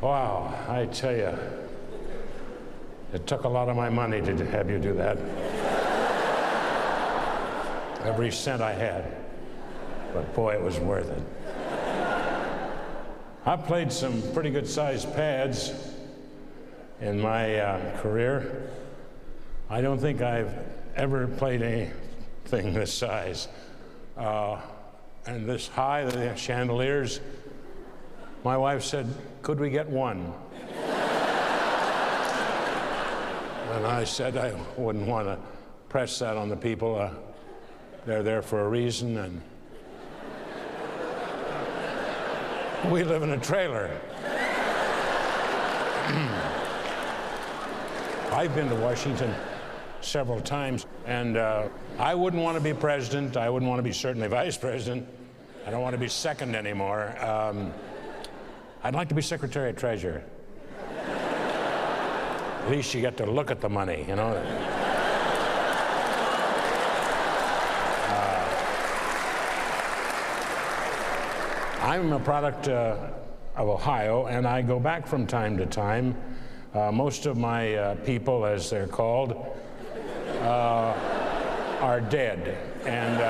Wow, I tell you, it took a lot of my money to have you do that. Every cent I had, but boy, it was worth it. I've played some pretty good sized pads in my career. I don't think I've ever played anything this size. And this high, the chandeliers, my wife said, could we get one? And I said I wouldn't want to press that on the people. They're there for a reason, and we live in a trailer. I've been to Washington several times, and I wouldn't want to be president. I wouldn't want to be certainly vice president. I don't want to be second anymore. I'd like to be Secretary of Treasury. At least you get to look at the money, you know. I'm a product of Ohio, and I go back from time to time. Most of my people, as they're called, are dead. And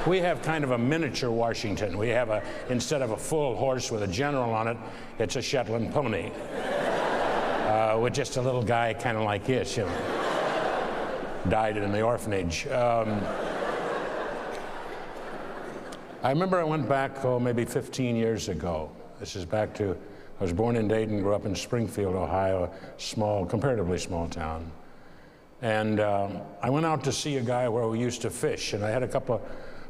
we have kind of a miniature Washington. We have instead of a full horse with a general on it, it's a Shetland pony. With just a little guy kind of like this, you know. Died in the orphanage. I remember I went back, maybe 15 years ago. This is back to, I was born in Dayton, grew up in Springfield, Ohio, small, comparatively small town. And I went out to see a guy where we used to fish, and I had a couple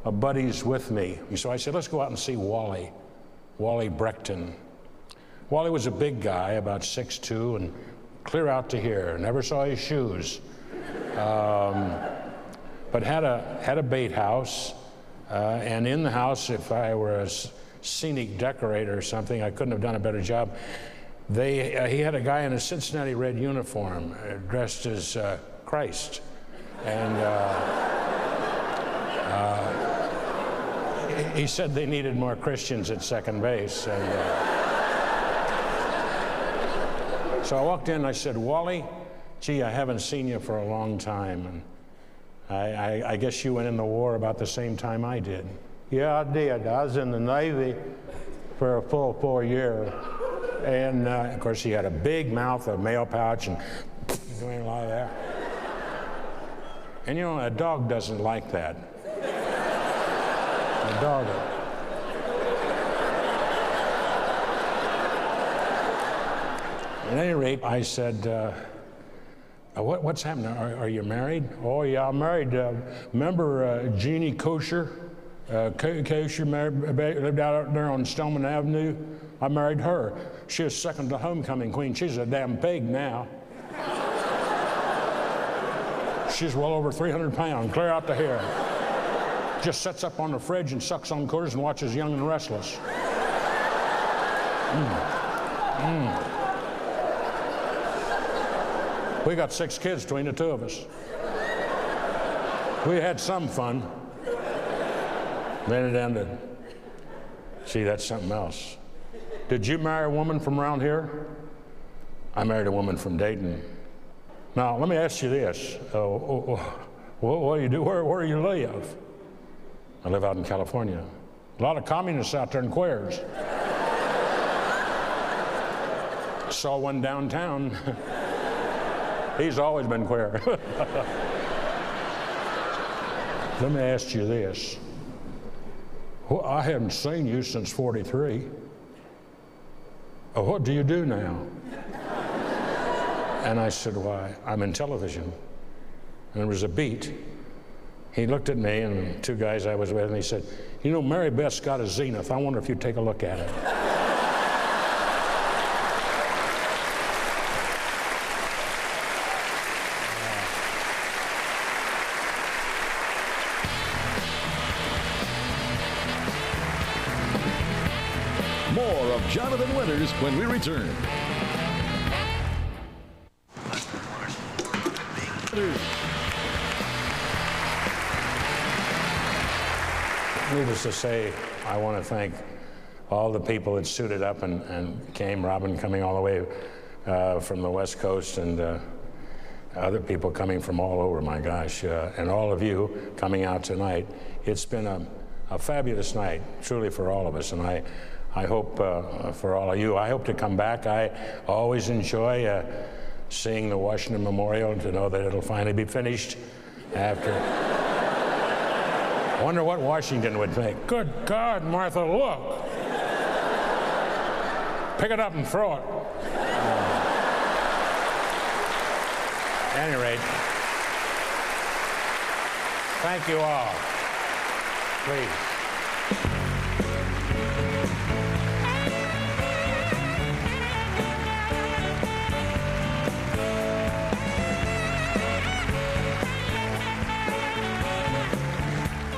of buddies with me. So I said, let's go out and see Wally Breckton. Wally was a big guy, about 6'2", and clear out to here. Never saw his shoes. But had a bait house. And in the house, if I were a scenic decorator or something, I couldn't have done a better job. He had a guy in a Cincinnati red uniform dressed as Christ. And he said they needed more Christians at second base. And so I walked in and I said, Wally, gee, I haven't seen you for a long time. And I guess you went in the war about the same time I did. Yeah, I did. I was in the Navy for a full 4 years. And of course, he had a big mouth, a mail pouch, and doing a lot of that. And you know, a dog doesn't like that. A dog. At any rate, I said, What's happening? Are you married? Oh, yeah, I'm married. Remember Jeannie Kosher? Kosher lived out there on Stillman Avenue. I married her. She was second to homecoming queen. She's a damn pig now. She's well over 300 pounds, clear out to here. Just sits up on the fridge and sucks on quarters and watches Young and Restless. We got 6 kids between the 2 of us. We had some fun. Then it ended. See, that's something else. Did you marry a woman from around here? I married a woman from Dayton. Now, let me ask you this. What do you do? Where do you live? I live out in California. A lot of communists out there and queers. Saw one downtown. He's always been queer. Let me ask you this. Well, I haven't seen you since '43. What do you do now? And I said, why, I'm in television. And there was a beat. He looked at me and the 2 guys I was with, and he said, you know, Mary Beth's got a Zenith. I wonder if you'd take a look at it. More of Jonathan Winters when we return. Needless to say, I want to thank all the people that suited up and came, Robin coming all the way from the West Coast, and other people coming from all over, my gosh, and all of you coming out tonight. It's been a fabulous night, truly, for all of us, and I hope for all of you, I hope to come back. I always enjoy seeing the Washington Memorial, to know that it'll finally be finished after. I wonder what Washington would think. Good God, Martha, look. Pick it up and throw it. At any rate, thank you all. Please.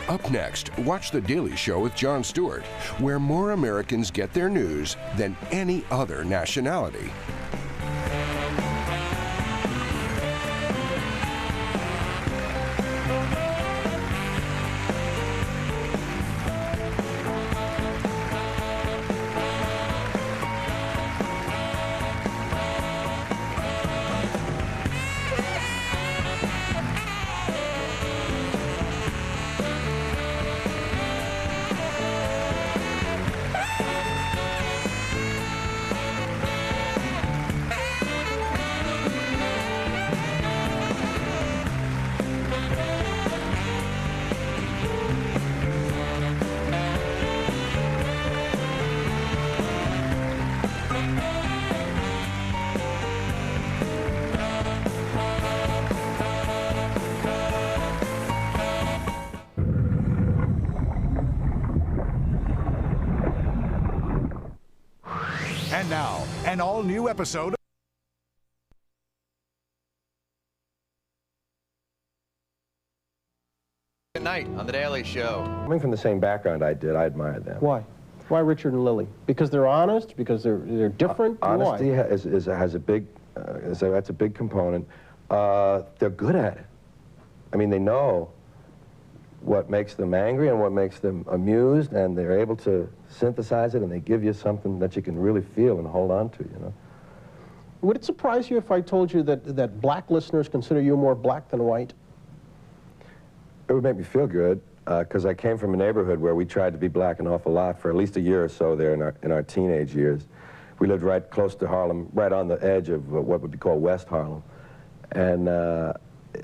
Up next, watch The Daily Show with Jon Stewart, where more Americans get their news than any other nationality. And now, an all-new episode. Good night on The Daily Show. Coming from the same background I did, I admire them. Why? Why Richard and Lily? Because they're honest? Because they're different? Honesty Why? has a big, that's a big component. They're good at it. I mean, they know what makes them angry and what makes them amused, and they're able to synthesize it, and they give you something that you can really feel and hold on to, you know. Would it surprise you if I told you that black listeners consider you more black than white? It would make me feel good, because I came from a neighborhood where we tried to be black an awful lot for at least a year or so there in our teenage years. We lived right close to Harlem, right on the edge of what would be called West Harlem. And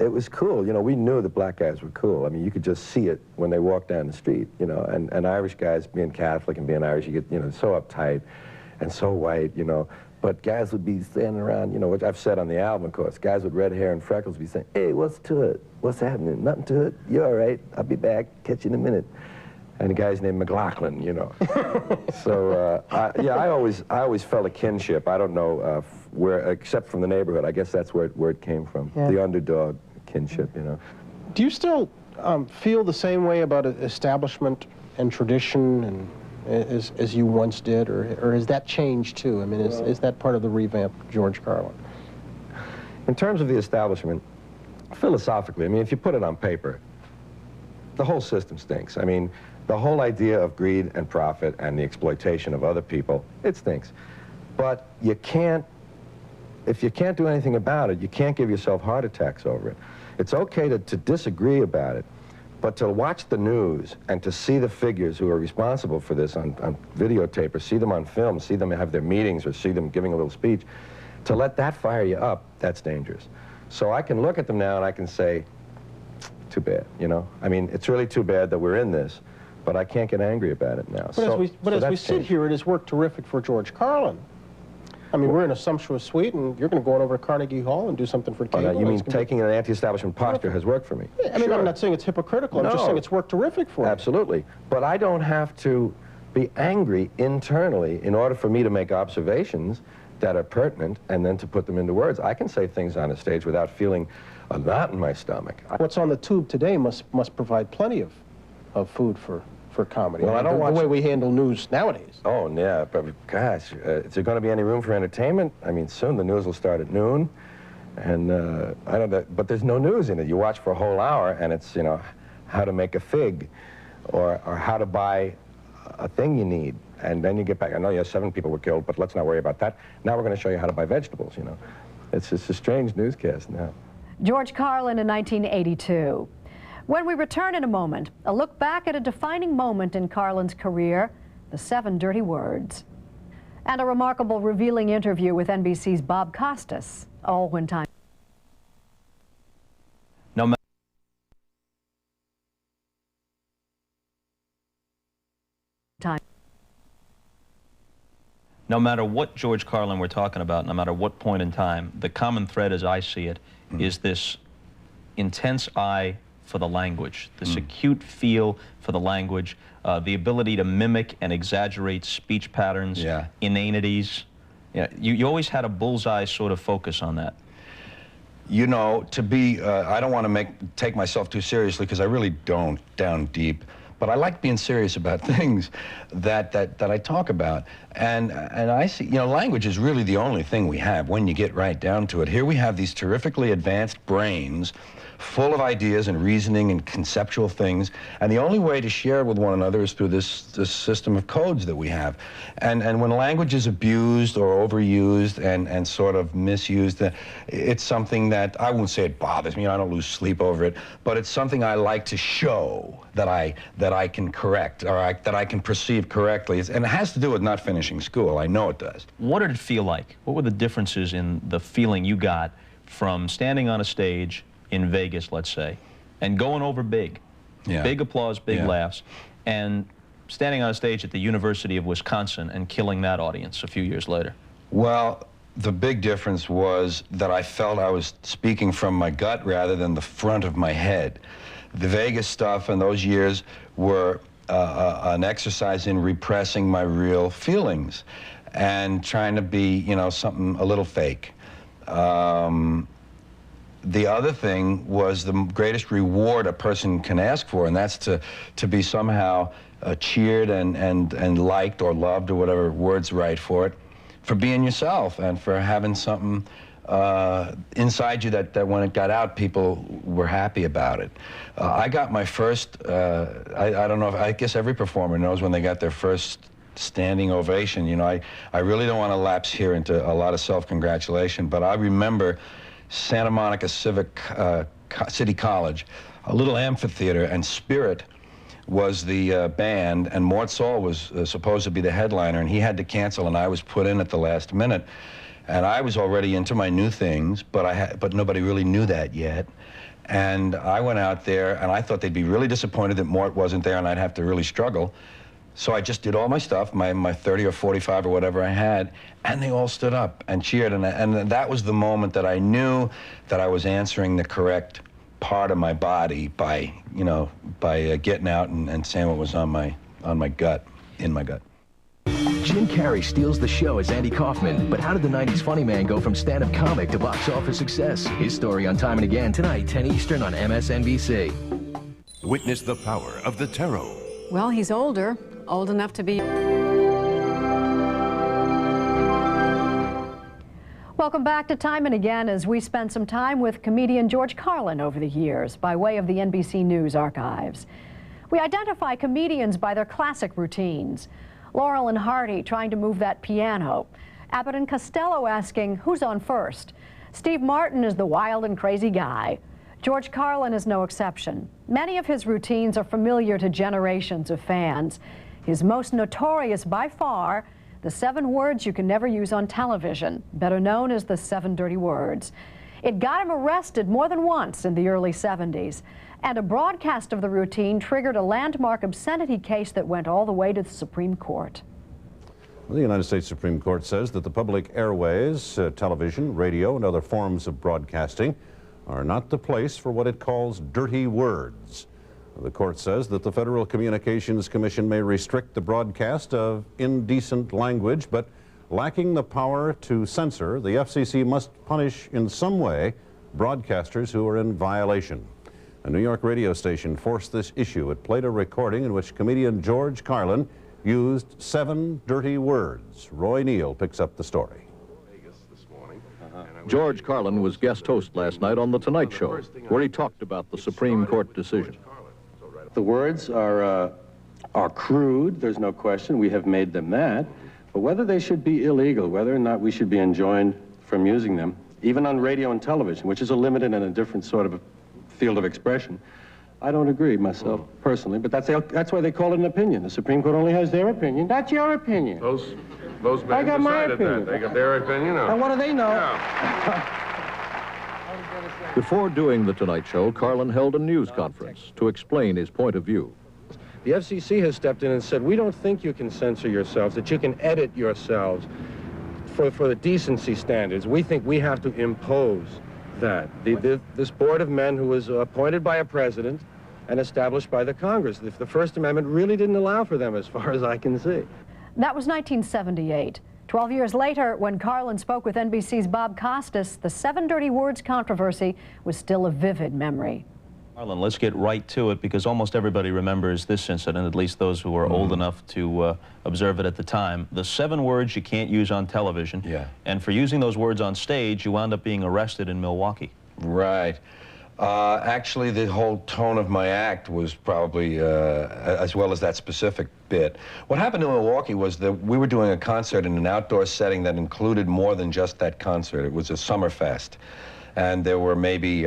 it was cool, you know, we knew the black guys were cool. I mean, you could just see it when they walked down the street, you know, and Irish guys, being Catholic and being Irish, you get, you know, so uptight and so white, you know. But guys would be standing around, you know, which I've said on the album, of course, guys with red hair and freckles would be saying, hey, what's to it? What's happening? Nothing to it? You're all right. I'll be back. Catch you in a minute. And the guy's named McLaughlin, you know. So, yeah, I always felt a kinship. I don't know where, except from the neighborhood. I guess that's where it came from, the underdog kinship, you know. Do you still feel the same way about establishment and tradition and as you once did, or has that changed too? I mean, is that part of the revamped George Carlin? In terms of the establishment, philosophically, I mean, if you put it on paper, the whole system stinks. I mean, the whole idea of greed and profit and the exploitation of other people, it stinks. But you can't, if you can't do anything about it, you can't give yourself heart attacks over it. It's okay to disagree about it, but to watch the news and to see the figures who are responsible for this on videotape, or see them on film, see them have their meetings, or see them giving a little speech, to let that fire you up, that's dangerous. So I can look at them now and I can say, too bad, you know? I mean, it's really too bad that we're in this, but I can't get angry about it now. But as we sit here, it has worked terrific for George Carlin. I mean, we're in a sumptuous suite, and you're going to go on over to Carnegie Hall and do something for cable. Oh, no, you mean taking an anti-establishment posture has worked for me? Yeah, I mean, I'm not saying it's hypocritical. I'm just saying it's worked terrific for you. Absolutely. But I don't have to be angry internally in order for me to make observations that are pertinent and then to put them into words. I can say things on a stage without feeling a knot in my stomach. What's on the tube today must provide plenty of food for comedy. Well, I don't watch the way we handle news nowadays. Oh, yeah, but gosh, is there going to be any room for entertainment? I mean, soon the news will start at noon, and I don't know, but there's no news in it. You watch for a whole hour, and it's, you know, how to make a fig, or how to buy a thing you need, and then you get back. I know, yes, 7 people were killed, but let's not worry about that. Now we're going to show you how to buy vegetables, you know. It's just a strange newscast now. George Carlin in 1982. When we return in a moment, a look back at a defining moment in Carlin's career, the 7 dirty words. And a remarkable, revealing interview with NBC's Bob Costas, all when time. No matter what George Carlin we're talking about, no matter what point in time, the common thread as I see it is this intense eye for the language, this acute feel for the language, the ability to mimic and exaggerate speech patterns, inanities. Yeah, you always had a bullseye sort of focus on that. You know, to be, I don't want to take myself too seriously, because I really don't, down deep. But I like being serious about things that I talk about. And I see, you know, language is really the only thing we have when you get right down to it. Here we have these terrifically advanced brains full of ideas and reasoning and conceptual things, and the only way to share it with one another is through this system of codes that we have. And when language is abused or overused and sort of misused, it's something that, I won't say it bothers me, I don't lose sleep over it, but it's something I like to show that I can correct, or that I can perceive correctly. And it has to do with not finishing school, I know it does. What did it feel like? What were the differences in the feeling you got from standing on a stage in Vegas, let's say, and going over big, big applause, big laughs, and standing on a stage at the University of Wisconsin and killing that audience a few years later? Well, the big difference was that I felt I was speaking from my gut rather than the front of my head. The Vegas stuff in those years were an exercise in repressing my real feelings and trying to be, you know, something a little fake. The other thing was the greatest reward a person can ask for, and that's to be somehow cheered and liked or loved, or whatever word's right for it, for being yourself and for having something inside you that when it got out, people were happy about it. I got my first, I don't know, I guess every performer knows when they got their first standing ovation. You know, I really don't want to lapse here into a lot of self-congratulation, but I remember Santa Monica City College, a little amphitheater, and Spirit was the band, and Mort Saul was supposed to be the headliner, and he had to cancel, and I was put in at the last minute. And I was already into my new things, but nobody really knew that yet. And I went out there, and I thought they'd be really disappointed that Mort wasn't there, and I'd have to really struggle. So I just did all my stuff, my 30 or 45 or whatever I had, and they all stood up and cheered, and that was the moment that I knew that I was answering the correct part of my body by, you know, by getting out and saying what was on my gut, in my gut. Jim Carrey steals the show as Andy Kaufman, but how did the 90s funny man go from stand-up comic to box office success? His story on Time and Again tonight, 10 Eastern on MSNBC. Witness the power of the tarot. Well, he's older, old enough to be... Welcome back to Time and Again as we spend some time with comedian George Carlin over the years by way of the NBC News archives. We identify comedians by their classic routines. Laurel and Hardy trying to move that piano. Abbott and Costello asking, who's on first? Steve Martin is the wild and crazy guy. George Carlin is no exception. Many of his routines are familiar to generations of fans. His most notorious by far, the 7 words you can never use on television, better known as the 7 dirty words. It got him arrested more than once in the early 70s, and a broadcast of the routine triggered a landmark obscenity case that went all the way to the Supreme Court. Well, the United States Supreme Court says that the public airways, television, radio, and other forms of broadcasting are not the place for what it calls dirty words. The court says that the Federal Communications Commission may restrict the broadcast of indecent language, but lacking the power to censor, the FCC must punish in some way broadcasters who are in violation. A New York radio station forced this issue. It played a recording in which comedian George Carlin used 7 dirty words. Roy Neal picks up the story. George Carlin was guest host last night on The Tonight Show, where he talked about the Supreme Court decision. The words are crude, there's no question. We have made them that. But whether they should be illegal, whether or not we should be enjoined from using them, even on radio and television, which is a limited and a different sort of a field of expression, I don't agree myself personally, but that's why they call it an opinion. The Supreme Court only has their opinion. That's your opinion. Those men I got my decided opinion. that. They got their opinion. And what do they know? Yeah. Before doing The Tonight Show, Carlin held a news conference to explain his point of view. The FCC has stepped in and said, we don't think you can censor yourselves, that you can edit yourselves for the decency standards. We think we have to impose that. This board of men who was appointed by a president and established by the Congress. If the First Amendment really didn't allow for them, as far as I can see. That was 1978. 12 years later, when Carlin spoke with NBC's Bob Costas, the 7 dirty words controversy was still a vivid memory. Carlin, let's get right to it, because almost everybody remembers this incident, at least those who were old enough to observe it at the time. The 7 words you can't use on television. Yeah. And for using those words on stage, you wound up being arrested in Milwaukee. Right. Actually, the whole tone of my act was probably, as well as that specific bit. What happened in Milwaukee was that we were doing a concert in an outdoor setting that included more than just that concert. It was a summer fest. And there were maybe,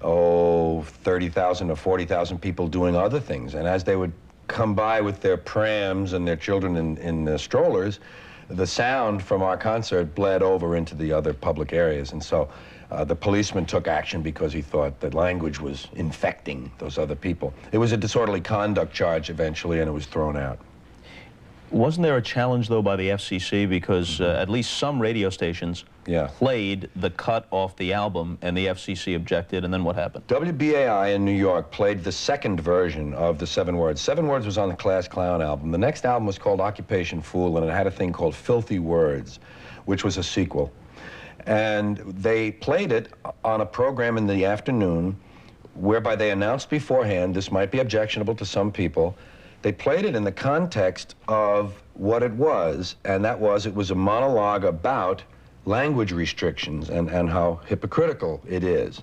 30,000 or 40,000 people doing other things. And as they would come by with their prams and their children in strollers, the sound from our concert bled over into the other public areas. And so the policeman took action because he thought that language was infecting those other people. It was a disorderly conduct charge eventually, and it was thrown out. Wasn't there a challenge, though, by the FCC? Because at least some radio stations played the cut off the album, and the FCC objected, and then what happened? WBAI in New York played the second version of the 7 words. 7 words was on the Class Clown album. The next album was called Occupation Fool, and it had a thing called Filthy Words, which was a sequel. And they played it on a program in the afternoon whereby they announced beforehand, this might be objectionable to some people. They played it in the context of what it was, and that was, it was a monologue about language restrictions and how hypocritical it is.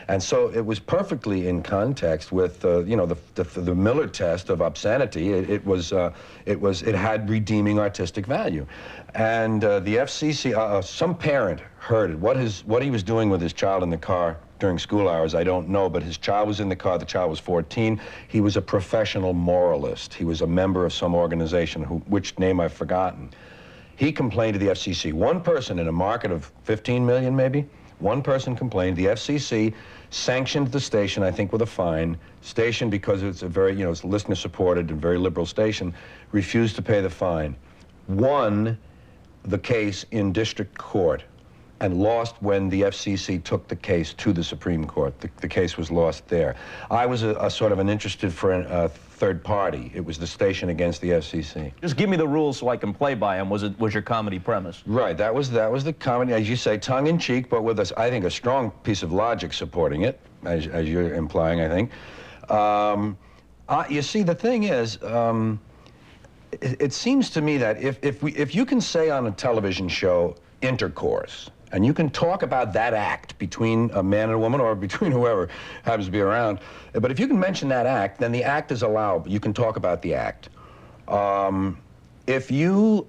And so it was perfectly in context with, you know, the Miller test of obscenity. It had redeeming artistic value. And the FCC, some parent heard it. What he was doing with his child in the car during school hours, I don't know, but his child was in the car. The child was 14. He was a professional moralist. He was a member of some organization, which name I've forgotten. He complained to the FCC. One person in a market of 15 million, maybe, One person complained. The FCC sanctioned the station, I think, with a fine. Station, because it's a very, it's listener-supported and very liberal station, refused to pay the fine. Won the case in district court and lost when the FCC took the case to the Supreme Court. The case was lost there. I was a sort of an interested third party. It was the station against the FCC. Just give me the rules so I can play by them. Was your comedy premise? Right. That was the comedy, as you say, tongue-in-cheek, but with I think, a strong piece of logic supporting it, as you're implying, I think. You see, the thing is, it seems to me that if you can say on a television show intercourse, and you can talk about that act between a man and a woman, or between whoever happens to be around, but if you can mention that act, then the act is allowable. You can talk about the act. If you